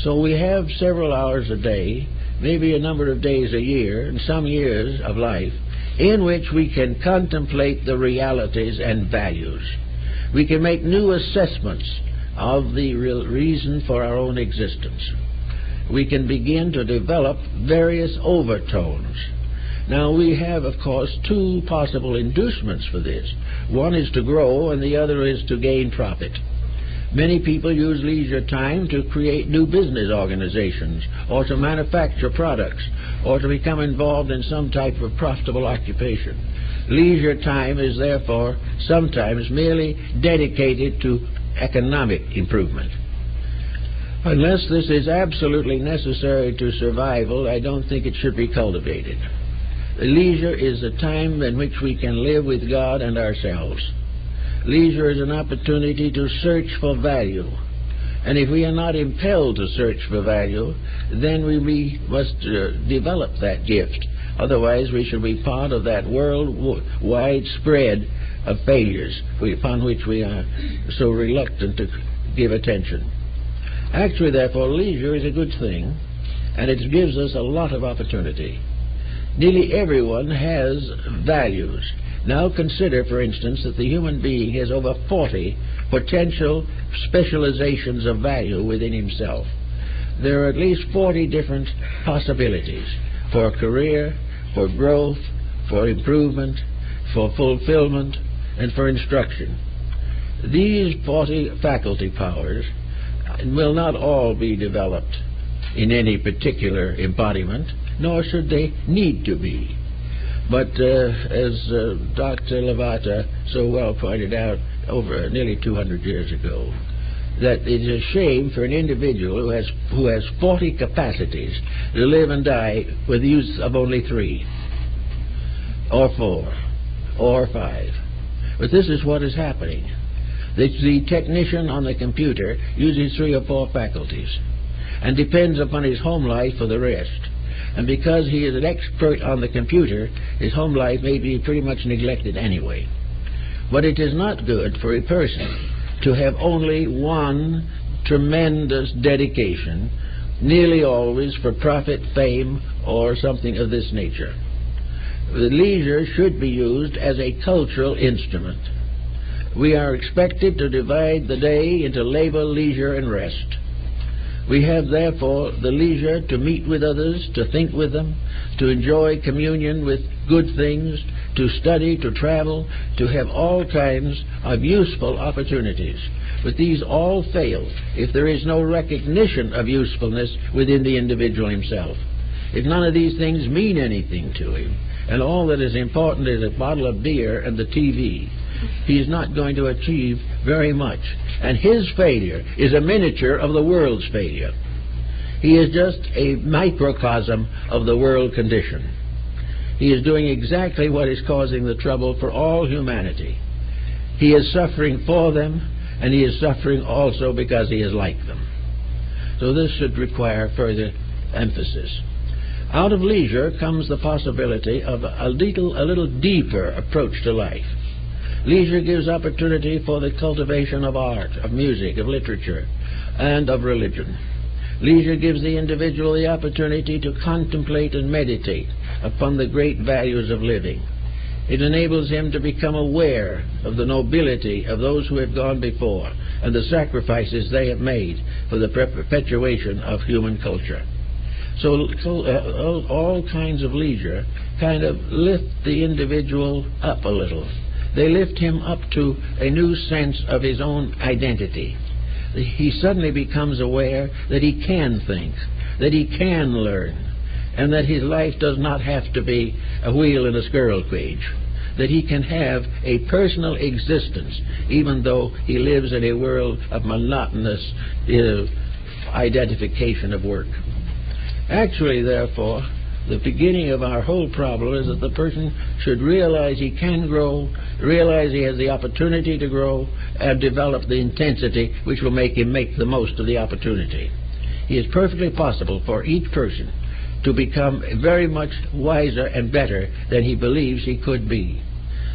So we have several hours a day, maybe a number of days a year, and some years of life, in which we can contemplate the realities and values. We can make new assessments of the real reason for our own existence. We can begin to develop various overtones. Now, we have, of course, two possible inducements for this. One is to grow, and the other is to gain profit. Many people use leisure time to create new business organizations, or to manufacture products, or to become involved in some type of profitable occupation. Leisure time is therefore sometimes merely dedicated to economic improvement. Unless this is absolutely necessary to survival, I don't think it should be cultivated. Leisure is a time in which we can live with God and ourselves. Leisure is an opportunity to search for value. And if we are not impelled to search for value, then we must develop that gift. Otherwise, we shall be part of that worldwide spread of failures upon which we are so reluctant to give attention. Actually, therefore, leisure is a good thing, and it gives us a lot of opportunity. Nearly everyone has values. Now consider, for instance, that the human being has over 40 potential specializations of value within himself. There are at least 40 different possibilities for career, for growth, for improvement, for fulfillment, and for instruction. These 40 faculty powers will not all be developed in any particular embodiment, nor should they need to be. But as Dr. Lavater so well pointed out over nearly 200 years ago, that it is a shame for an individual who has 40 capacities to live and die with the use of only 3, or 4, or 5. But this is what is happening. The technician on the computer uses 3 or 4 faculties. and depends upon his home life for the rest. And because he is an expert on the computer, his home life may be pretty much neglected anyway. But it is not good for a person to have only one tremendous dedication, nearly always for profit, fame, or something of this nature. The leisure should be used as a cultural instrument. We are expected to divide the day into labor, leisure, and rest. We have, therefore, the leisure to meet with others, to think with them, to enjoy communion with good things, to study, to travel, to have all kinds of useful opportunities. But these all fail if there is no recognition of usefulness within the individual himself. If none of these things mean anything to him, and all that is important is a bottle of beer and the TV, he is not going to achieve very much. And his failure is a miniature of the world's failure. He is just a microcosm of the world condition. He is doing exactly what is causing the trouble for all humanity. He is suffering for them, and he is suffering also because he is like them. So this should require further emphasis. Out of leisure comes the possibility of a little deeper approach to life. Leisure gives opportunity for the cultivation of art, of music, of literature, and of religion. Leisure gives the individual the opportunity to contemplate and meditate upon the great values of living. It enables him to become aware of the nobility of those who have gone before and the sacrifices they have made for the perpetuation of human culture. So all kinds of leisure kind of lift the individual up a little. They lift him up to a new sense of his own identity. He suddenly becomes aware that he can think, that he can learn, and that his life does not have to be a wheel in a squirrel cage, that he can have a personal existence, even though he lives in a world of monotonous identification of work. Actually, therefore, the beginning of our whole problem is that the person should realize he can grow, realize he has the opportunity to grow, and develop the intensity which will make him make the most of the opportunity. It is perfectly possible for each person to become very much wiser and better than he believes he could be.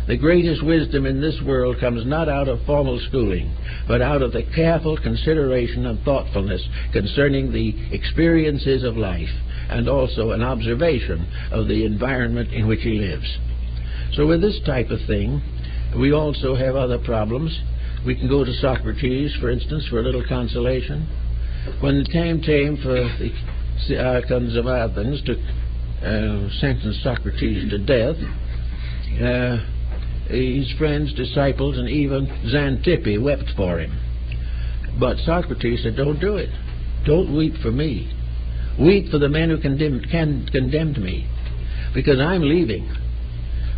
The greatest wisdom in this world comes not out of formal schooling, but out of the careful consideration and thoughtfulness concerning the experiences of life, and also an observation of the environment in which he lives. So with this type of thing, we also have other problems. We can go to Socrates, for instance, for a little consolation. When the time came for the archons of Athens to sentence Socrates to death, his friends, disciples, and even Xantippe wept for him. But Socrates said, "Don't do it. Don't weep for me. Weep for the men who condemned me, because I'm leaving,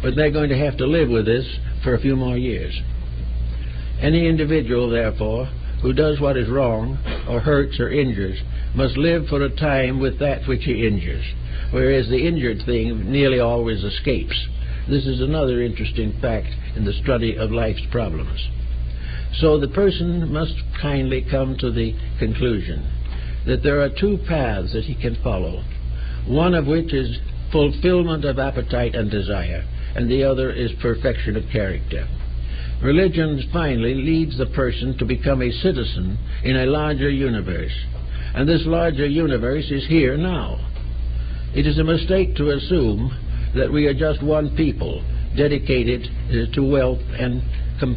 but they're going to have to live with this for a few more years." Any individual, therefore, who does what is wrong, or hurts or injures, must live for a time with that which he injures, whereas the injured thing nearly always escapes. This is another interesting fact in the study of life's problems. So the person must kindly come to the conclusion that there are two paths that he can follow, one of which is fulfillment of appetite and desire, and the other is perfection of character. Religion finally leads the person to become a citizen in a larger universe, and this larger universe is here now. It is a mistake to assume that we are just one people dedicated to wealth and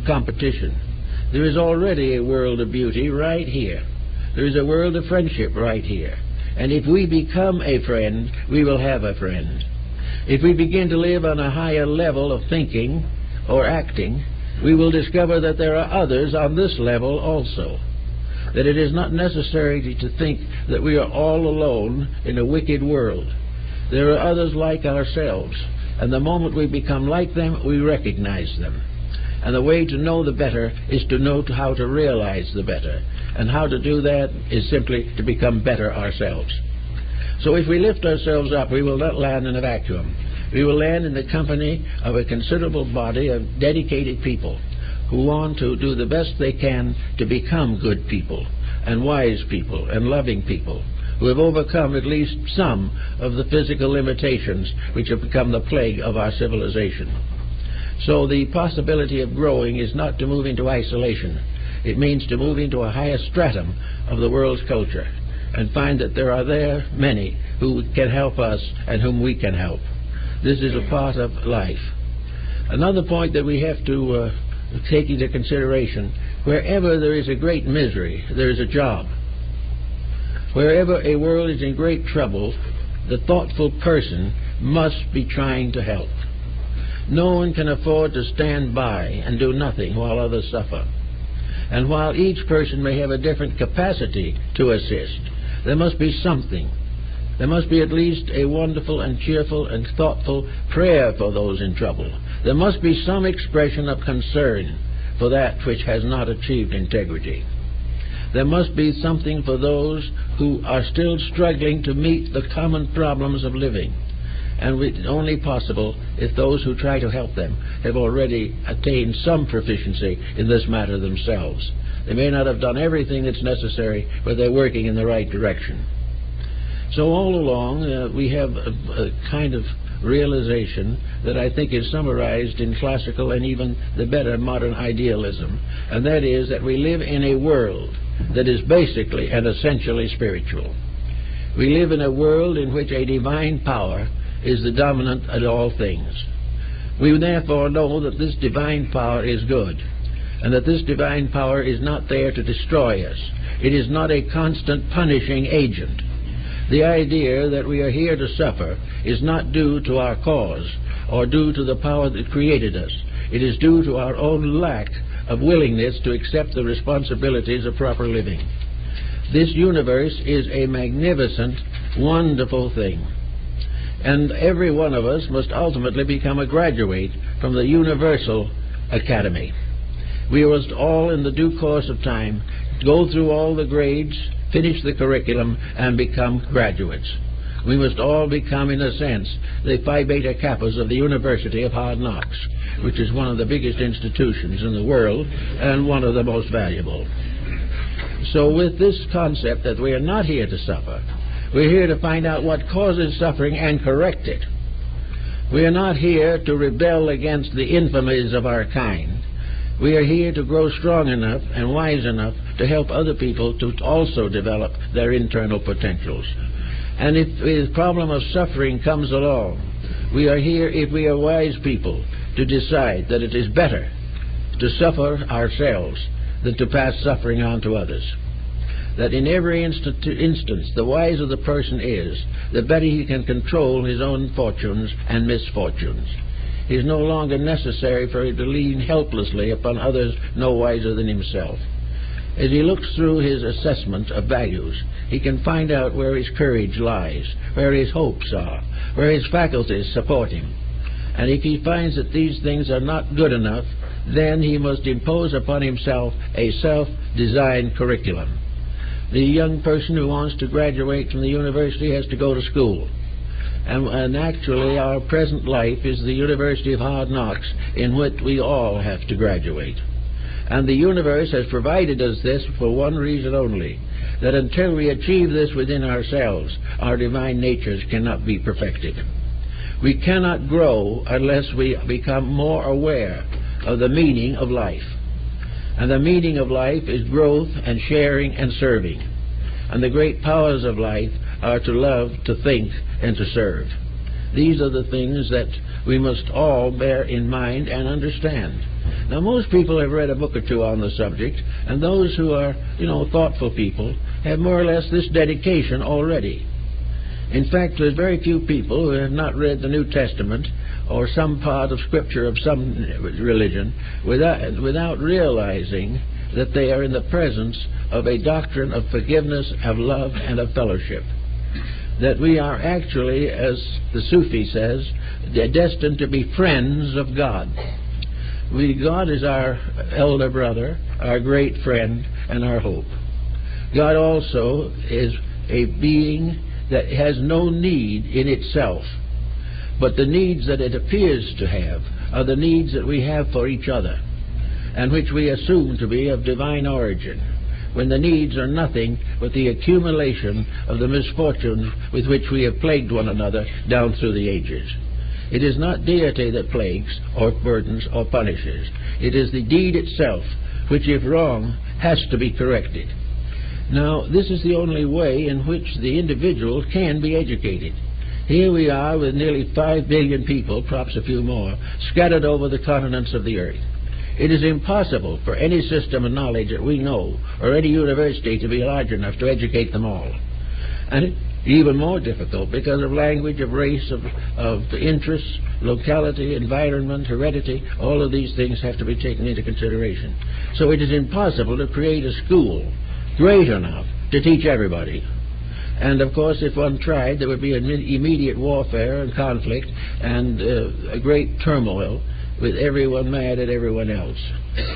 competition. There is already a world of beauty right here. There is a world of friendship right here. And if we become a friend, we will have a friend. If we begin to live on a higher level of thinking or acting, we will discover that there are others on this level also. That it is not necessary to think that we are all alone in a wicked world. There are others like ourselves, and the moment we become like them, we recognize them. And the way to know the better is to know how to realize the better. And how to do that is simply to become better ourselves. So if we lift ourselves up, we will not land in a vacuum. We will land in the company of a considerable body of dedicated people who want to do the best they can to become good people and wise people and loving people, who have overcome at least some of the physical limitations which have become the plague of our civilization. So the possibility of growing is not to move into isolation. It means to move into a higher stratum of the world's culture and find that there are there many who can help us and whom we can help. This is a part of life. Another point that we have to take into consideration, wherever there is a great misery, there is a job. Wherever a world is in great trouble, the thoughtful person must be trying to help. No one can afford to stand by and do nothing while others suffer. And while each person may have a different capacity to assist, there must be something. There must be at least a wonderful and cheerful and thoughtful prayer for those in trouble. There must be some expression of concern for that which has not achieved integrity. There must be something for those who are still struggling to meet the common problems of living. And it's only possible if those who try to help them have already attained some proficiency in this matter themselves. They may not have done everything that's necessary, but they're working in the right direction. So all along we have a kind of realization that I think is summarized in classical and even the better modern idealism, and that is that we live in a world that is basically and essentially spiritual. We live in a world in which a divine power is the dominant at all things. We therefore know that this divine power is good, and that this divine power is not there to destroy us. It is not a constant punishing agent. The idea that we are here to suffer is not due to our cause or due to the power that created us. It is due to our own lack of willingness to accept the responsibilities of proper living. This universe is a magnificent, wonderful thing. And every one of us must ultimately become a graduate from the Universal Academy. We must all, in the due course of time, go through all the grades, finish the curriculum, and become graduates. We must all become, in a sense, the Phi Beta Kappas of the University of Hard Knocks, which is one of the biggest institutions in the world and one of the most valuable. So with this concept that we are not here to suffer, we're here to find out what causes suffering and correct it. We are not here to rebel against the infamies of our kind. We are here to grow strong enough and wise enough to help other people to also develop their internal potentials. And if the problem of suffering comes along, we are here, if we are wise people, to decide that it is better to suffer ourselves than to pass suffering on to others. That in every instance, the wiser the person is, the better he can control his own fortunes and misfortunes. It is no longer necessary for him to lean helplessly upon others no wiser than himself. As he looks through his assessment of values, he can find out where his courage lies, where his hopes are, where his faculties support him. And if he finds that these things are not good enough, then he must impose upon himself a self-designed curriculum. The young person who wants to graduate from the university has to go to school. And actually our present life is the University of Hard Knocks, in which we all have to graduate. And the universe has provided us this for one reason only, that until we achieve this within ourselves, our divine natures cannot be perfected. We cannot grow unless we become more aware of the meaning of life. And the meaning of life is growth and sharing and serving. And the great powers of life are to love, to think, and to serve. These are the things that we must all bear in mind and understand. Now, most people have read a book or two on the subject, and those who are, thoughtful people have more or less this dedication already. In fact, there's very few people who have not read the New Testament or some part of Scripture of some religion without realizing that they are in the presence of a doctrine of forgiveness, of love, and of fellowship. That we are actually, as the Sufi says, destined to be friends of God. God is our elder brother, our great friend, and our hope. God also is a being that has no need in itself, but the needs that it appears to have are the needs that we have for each other, and which we assume to be of divine origin. when the needs are nothing but the accumulation of the misfortunes with which we have plagued one another down through the ages. It is not deity that plagues or burdens or punishes. It is the deed itself, which if wrong has to be corrected. Now, this is the only way in which the individual can be educated. Here we are with nearly 5 billion people, perhaps a few more, scattered over the continents of the earth. It is impossible for any system of knowledge that we know, or any university, to be large enough to educate them all. And it's even more difficult because of language, of race, of interests, locality, environment, heredity. All of these things have to be taken into consideration. So it is impossible to create a school great enough to teach everybody. And of course, if one tried, there would be an immediate warfare and conflict and a great turmoil, with everyone mad at everyone else.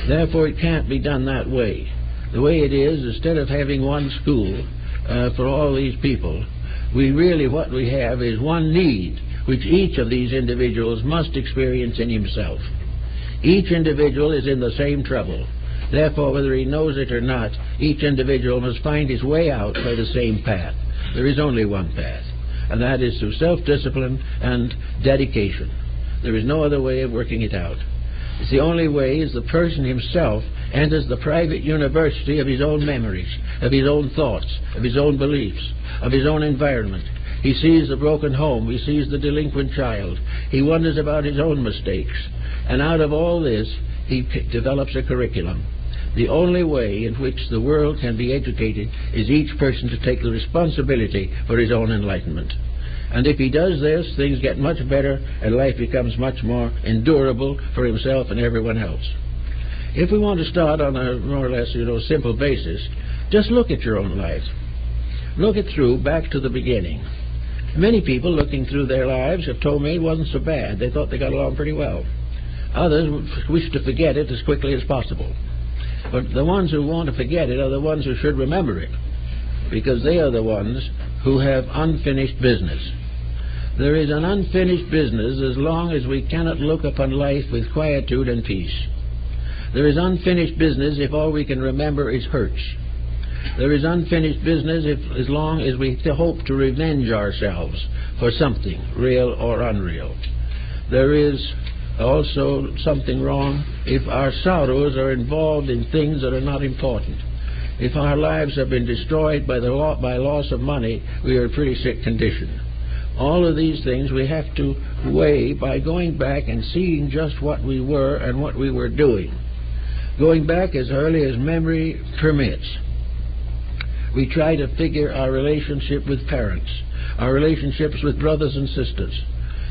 Therefore, it can't be done that way. The way it is, instead of having one school for all these people, what we have is one need which each of these individuals must experience in himself. Each individual is in the same trouble. Therefore, whether he knows it or not, each individual must find his way out by the same path. There is only one path, and that is through self-discipline and dedication. There is no other way of working it out. It's the only way is the person himself enters the private university of his own memories, of his own thoughts, of his own beliefs, of his own environment. He sees the broken home, he sees the delinquent child, he wonders about his own mistakes, and out of all this he develops a curriculum. The only way in which the world can be educated is each person to take the responsibility for his own enlightenment. And if he does this, things get much better and life becomes much more endurable for himself and everyone else. If we want to start on a more or less, simple basis, just look at your own life. Look it through back to the beginning. Many people looking through their lives have told me it wasn't so bad. They thought they got along pretty well. Others wish to forget it as quickly as possible. But the ones who want to forget it are the ones who should remember it, because they are the ones who have unfinished business. There is an unfinished business as long as we cannot look upon life with quietude and peace. There is unfinished business if all we can remember is hurts. There is unfinished business as long as we hope to revenge ourselves for something, real or unreal. There is also something wrong if our sorrows are involved in things that are not important. If our lives have been destroyed by loss of money, we are in a pretty sick condition. All of these things we have to weigh by going back and seeing just what we were and what we were doing. Going back as early as memory permits. We try to figure our relationship with parents, our relationships with brothers and sisters,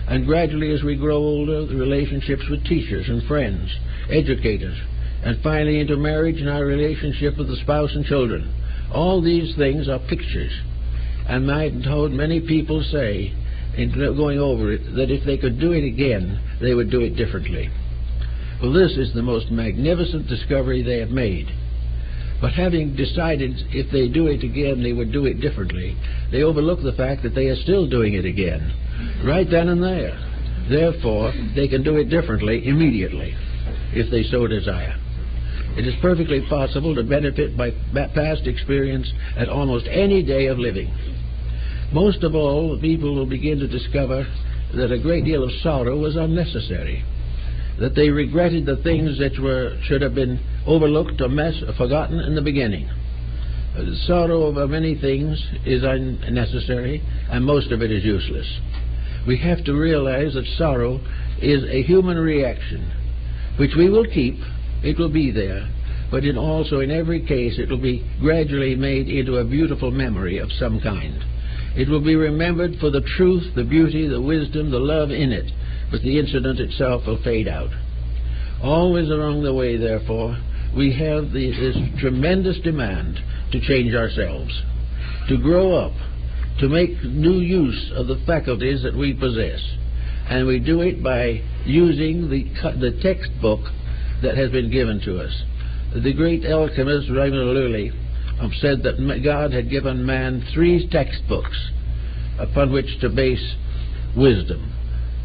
and gradually as we grow older, the relationships with teachers and friends, educators, and finally into marriage and our relationship with the spouse and children. All these things are pictures. And I've heard many people say, in going over it, that if they could do it again, they would do it differently. Well, this is the most magnificent discovery they have made. But having decided if they do it again, they would do it differently, they overlook the fact that they are still doing it again, right then and there. Therefore, they can do it differently immediately, if they so desire. It is perfectly possible to benefit by past experience at almost any day of living. Most of all, people will begin to discover that a great deal of sorrow was unnecessary, that they regretted the things that should have been overlooked or forgotten in the beginning. The sorrow over many things is unnecessary, and most of it is useless. We have to realize that sorrow is a human reaction, which we will keep. It will be there, but also in every case it will be gradually made into a beautiful memory of some kind. It will be remembered for the truth, the beauty, the wisdom, the love in it, but the incident itself will fade out. Always along the way, therefore, we have this tremendous demand to change ourselves, to grow up, to make new use of the faculties that we possess. And we do it by using the textbook that has been given to us. The great alchemist Raymond Lully said that God had given man 3 textbooks upon which to base wisdom.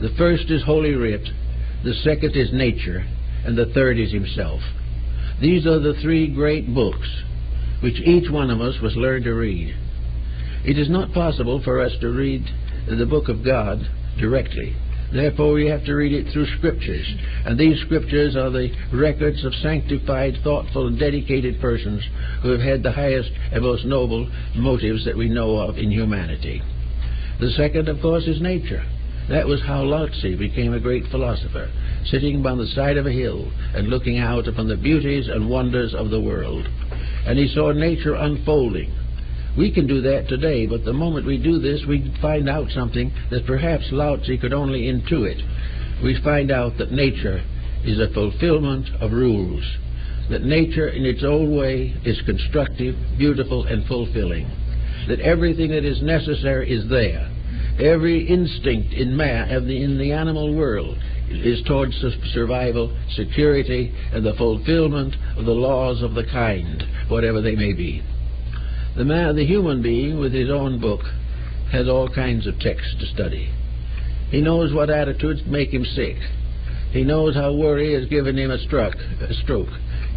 The first is Holy Writ, the second is nature, and the third is himself. These are the 3 great books which each one of us must learn to read. It is not possible for us to read the book of God directly. Therefore, we have to read it through Scriptures. And these Scriptures are the records of sanctified, thoughtful, and dedicated persons who have had the highest and most noble motives that we know of in humanity. The second, of course, is nature. That was how Lao Tzu became a great philosopher, sitting by the side of a hill and looking out upon the beauties and wonders of the world. And he saw nature unfolding. We can do that today, but the moment we do this, we find out something that perhaps Lao Tzu could only intuit. We find out that nature is a fulfillment of rules, that nature in its own way is constructive, beautiful, and fulfilling, that everything that is necessary is there. Every instinct in the animal world is towards survival, security, and the fulfillment of the laws of the kind, whatever they may be. The human being, with his own book, has all kinds of texts to study. He knows what attitudes make him sick. He knows how worry has given him a stroke.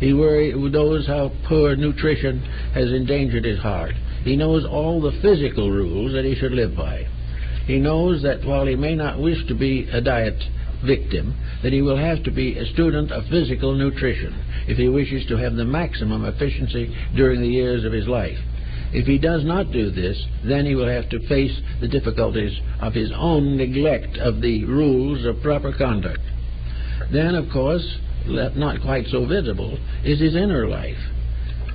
He knows how poor nutrition has endangered his heart. He knows all the physical rules that he should live by. He knows that while he may not wish to be a diet victim, that he will have to be a student of physical nutrition if he wishes to have the maximum efficiency during the years of his life. If he does not do this, then he will have to face the difficulties of his own neglect of the rules of proper conduct. Then, of course, not quite so visible, is his inner life.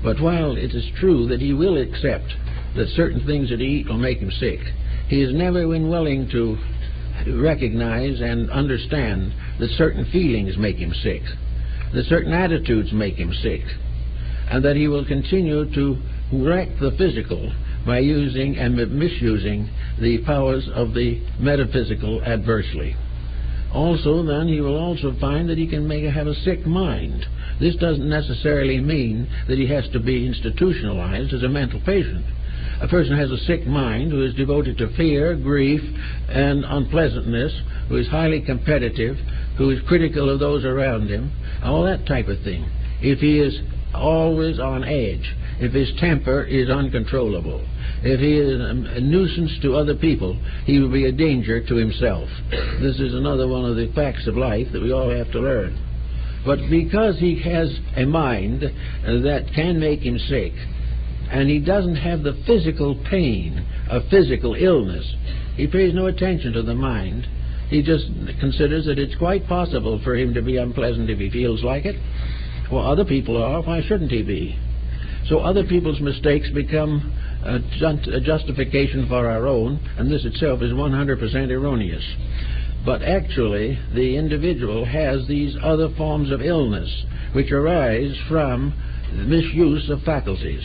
But while it is true that he will accept that certain things that he eats will make him sick, he has never been willing to recognize and understand that certain feelings make him sick, that certain attitudes make him sick, and that he will continue to wreck the physical by using and misusing the powers of the metaphysical adversely. Also, then, he will also find that he can have a sick mind. This doesn't necessarily mean that he has to be institutionalized as a mental patient. A person has a sick mind who is devoted to fear, grief, and unpleasantness, who is highly competitive, who is critical of those around him, all that type of thing. If he is always on edge, if his temper is uncontrollable, if he is a nuisance to other people, he will be a danger to himself. This is another one of the facts of life that we all have to learn. But because he has a mind that can make him sick, and he doesn't have the physical pain of physical illness, he pays no attention to the mind. He just considers that it's quite possible for him to be unpleasant if he feels like it. Well, other people are. Why shouldn't he be? So other people's mistakes become a justification for our own, and this itself is 100% erroneous. But actually, the individual has these other forms of illness which arise from misuse of faculties.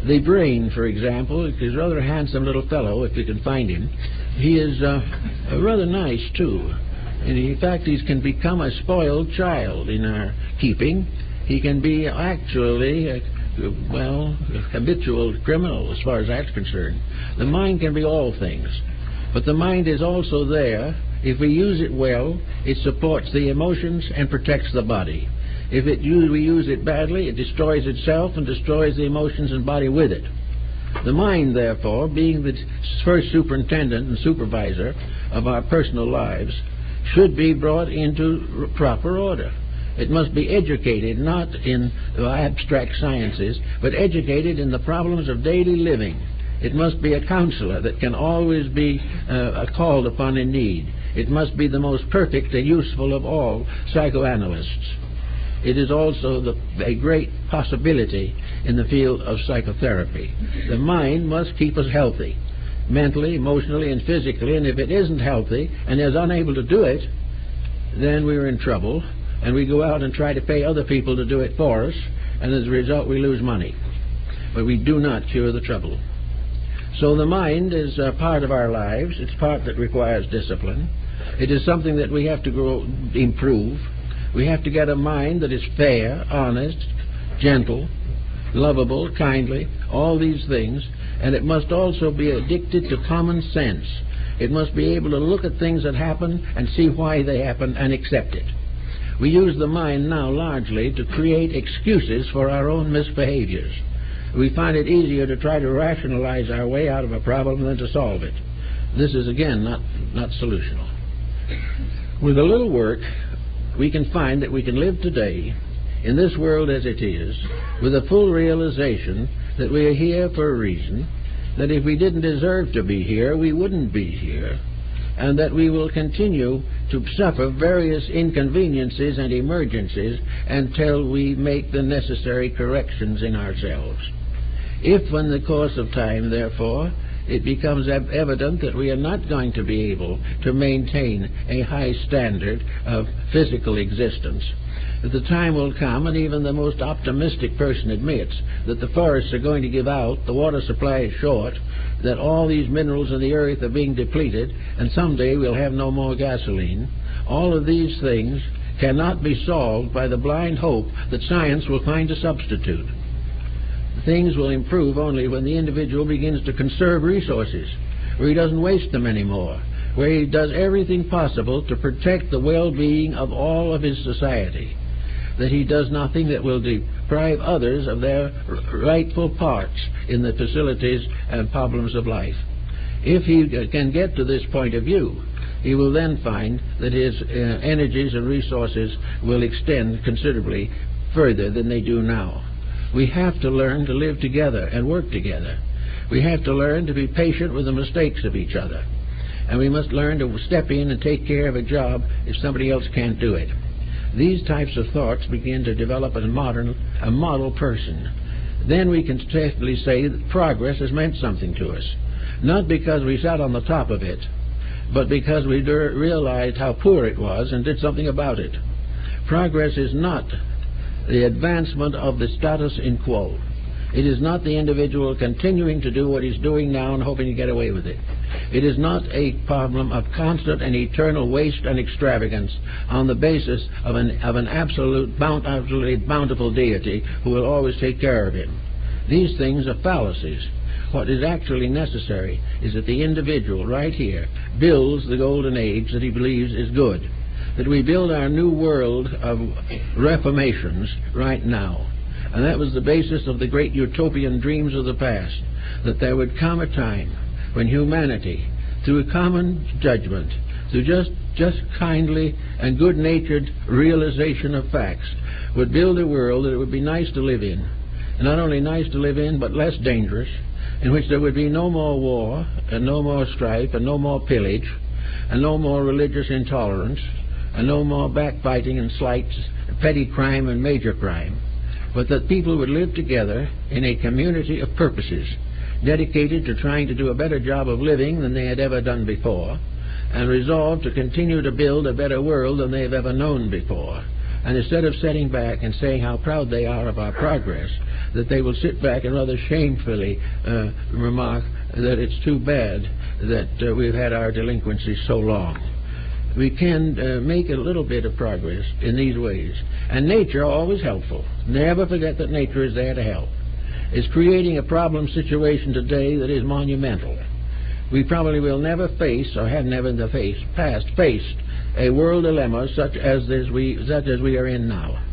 The brain, for example, is a rather handsome little fellow, if you can find him. He is rather nice, too. And in fact, he can become a spoiled child in our keeping. He can be actually a habitual criminal as far as that's concerned. The mind can be all things. But the mind is also there. If we use it well, it supports the emotions and protects the body. If we use it badly, it destroys itself and destroys the emotions and body with it. The mind, therefore, being the first superintendent and supervisor of our personal lives, should be brought into proper order. It must be educated not in abstract sciences, but educated in the problems of daily living. It must be a counselor that can always be called upon in need. It must be the most perfect and useful of all psychoanalysts. It is also a great possibility in the field of psychotherapy. The mind must keep us healthy, mentally, emotionally, and physically, and if it isn't healthy and is unable to do it, then we're in trouble, and we go out and try to pay other people to do it for us, and as a result we lose money. But we do not cure the trouble. So the mind is a part of our lives. It's part that requires discipline. It is something that we have to improve. We have to get a mind that is fair, honest, gentle, lovable, kindly, all these things, and it must also be addicted to common sense. It must be able to look at things that happen and see why they happen and accept it. We use the mind now largely to create excuses for our own misbehaviors. we find it easier to try to rationalize our way out of a problem than to solve it. This is, again, not solutional. With a little work, we can find that we can live today in this world as it is with a full realization that we are here for a reason, that if we didn't deserve to be here, we wouldn't be here, and that we will continue to suffer various inconveniences and emergencies until we make the necessary corrections in ourselves. If, in the course of time, therefore, it becomes evident that we are not going to be able to maintain a high standard of physical existence, that the time will come, and even the most optimistic person admits that the forests are going to give out, the water supply is short, that all these minerals in the earth are being depleted, and someday we'll have no more gasoline. All of these things cannot be solved by the blind hope that science will find a substitute. Things will improve only when the individual begins to conserve resources, where he doesn't waste them anymore, where he does everything possible to protect the well-being of all of his society, that he does nothing that will deprive others of their rightful parts in the facilities and problems of life. If he can get to this point of view, he will then find that his energies and resources will extend considerably further than they do now. We have to learn to live together and work together. We have to learn to be patient with the mistakes of each other. And we must learn to step in and take care of a job if somebody else can't do it. These types of thoughts begin to develop a model person. Then we can safely say that progress has meant something to us. Not because we sat on the top of it, but because we realized how poor it was and did something about it. Progress is not the advancement of the status quo. It is not the individual continuing to do what he's doing now and hoping to get away with it. It is not a problem of constant and eternal waste and extravagance on the basis of an absolutely bountiful deity who will always take care of him. These things are fallacies. What is actually necessary is that the individual right here builds the golden age that he believes is good, that we build our new world of reformations right now. And that was the basis of the great utopian dreams of the past, that there would come a time when humanity, through a common judgment, through just kindly and good-natured realization of facts, would build a world that it would be nice to live in. And not only nice to live in, but less dangerous, in which there would be no more war, and no more strife, and no more pillage, and no more religious intolerance, and no more backbiting and slights, petty crime and major crime, but that people would live together in a community of purposes, dedicated to trying to do a better job of living than they had ever done before, and resolved to continue to build a better world than they have ever known before. And instead of sitting back and saying how proud they are of our progress, that they will sit back and rather shamefully remark that it's too bad that we've had our delinquency so long. We can make a little bit of progress in these ways. And nature, always helpful. Never forget that nature is there to help. Is creating a problem situation today that is monumental. We probably will never face, or have never in the past faced, a world dilemma such as we are in now,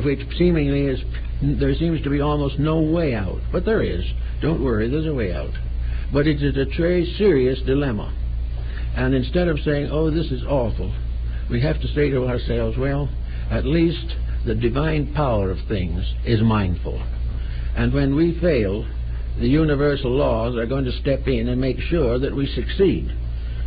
which seemingly is, there seems to be almost no way out. But there is. Don't worry, there's a way out. But it is a very serious dilemma. And instead of saying, oh, this is awful, we have to say to ourselves, well, at least the divine power of things is mindful. And when we fail, the universal laws are going to step in and make sure that we succeed.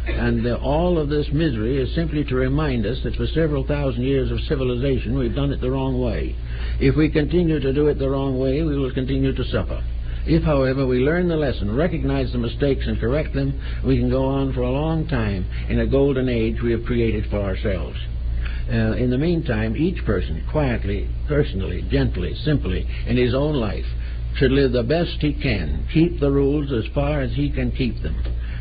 And all of this misery is simply to remind us that for several thousand years of civilization, we've done it the wrong way. If we continue to do it the wrong way, we will continue to suffer. If, however, we learn the lesson, recognize the mistakes, and correct them, we can go on for a long time in a golden age we have created for ourselves. In the meantime, each person, quietly, personally, gently, simply, in his own life, should live the best he can, keep the rules as far as he can keep them,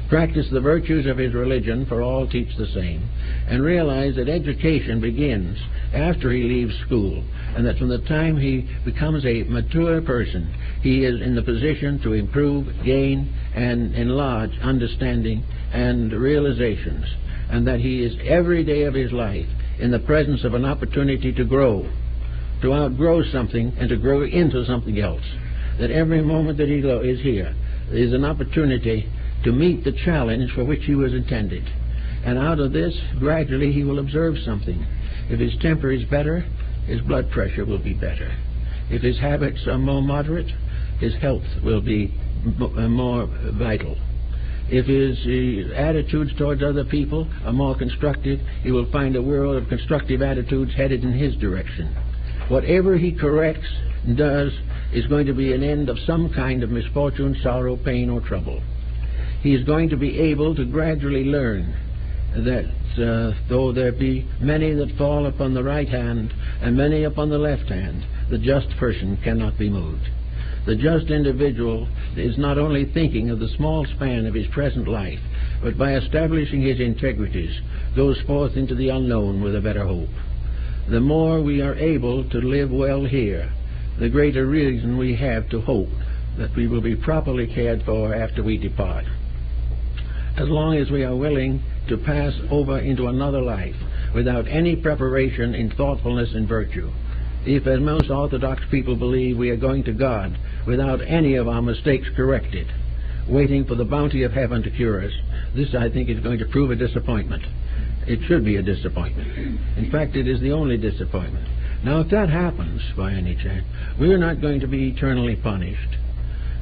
practice the virtues of his religion, for all teach the same, and realize that education begins after he leaves school, and that from the time he becomes a mature person, he is in the position to improve, gain, and enlarge understanding and realizations, and that he is every day of his life in the presence of an opportunity to grow, to outgrow something and to grow into something else. that every moment that he is here is an opportunity to meet the challenge for which he was intended. And out of this, gradually he will observe something. If his temper is better, his blood pressure will be better. If his habits are more moderate, his health will be more vital. If his attitudes towards other people are more constructive, he will find a world of constructive attitudes headed in his direction. Whatever he corrects and does is going to be an end of some kind of misfortune, sorrow, pain, or trouble. He is going to be able to gradually learn that though there be many that fall upon the right hand and many upon the left hand, the just person cannot be moved. The just individual is not only thinking of the small span of his present life, but by establishing his integrities, goes forth into the unknown with a better hope. The more we are able to live well here, the greater reason we have to hope that we will be properly cared for after we depart. As long as we are willing to pass over into another life without any preparation in thoughtfulness and virtue, if, as most Orthodox people believe, we are going to God without any of our mistakes corrected, waiting for the bounty of heaven to cure us, this, I think, is going to prove a disappointment. It should be a disappointment. In fact, it is the only disappointment. Now, if that happens, by any chance, we are not going to be eternally punished.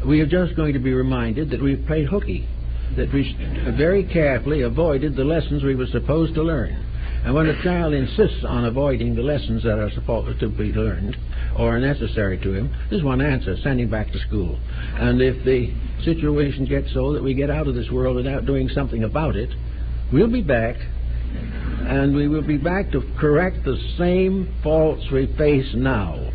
We are just going to be reminded that we've played hooky, that we very carefully avoided the lessons we were supposed to learn. And when a child insists on avoiding the lessons that are supposed to be learned or are necessary to him, there's one answer: send him back to school. And if the situation gets so that we get out of this world without doing something about it, we'll be back, and we will be back to correct the same faults we face now.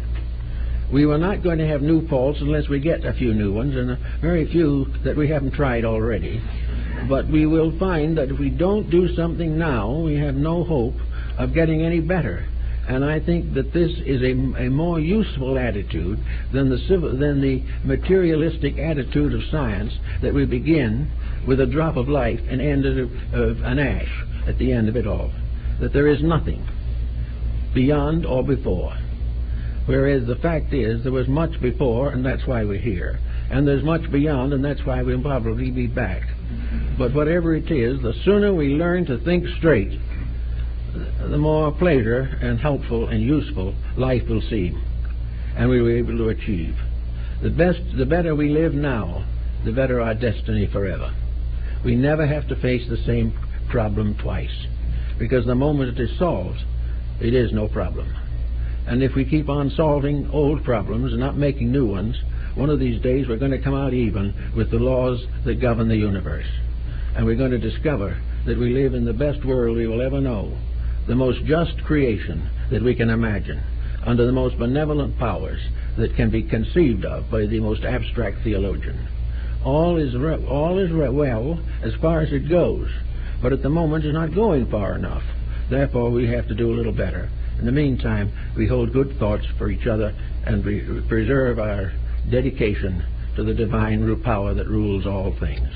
We were not going to have new faults unless we get a few new ones, and very few that we haven't tried already. But we will find that if we don't do something now, we have no hope of getting any better. And I think that this is a more useful attitude than the materialistic attitude of science, that we begin with a drop of life and end at an ash at the end of it all. That there is nothing beyond or before. Whereas the fact is, there was much before, and that's why we're here. And there's much beyond, and that's why we'll probably be back. But whatever it is, the sooner we learn to think straight, the more pleasure and helpful and useful life will seem, and we will be able to achieve. The better we live now, the better our destiny forever. We never have to face the same problem twice, because the moment it is solved, it is no problem. And if we keep on solving old problems and not making new ones, one of these days we're going to come out even with the laws that govern the universe. And we're going to discover that we live in the best world we will ever know, the most just creation that we can imagine, under the most benevolent powers that can be conceived of by the most abstract theologian. All is well as far as it goes, but at the moment it's not going far enough. Therefore we have to do a little better. In the meantime, we hold good thoughts for each other, and we preserve our dedication to the divine power that rules all things.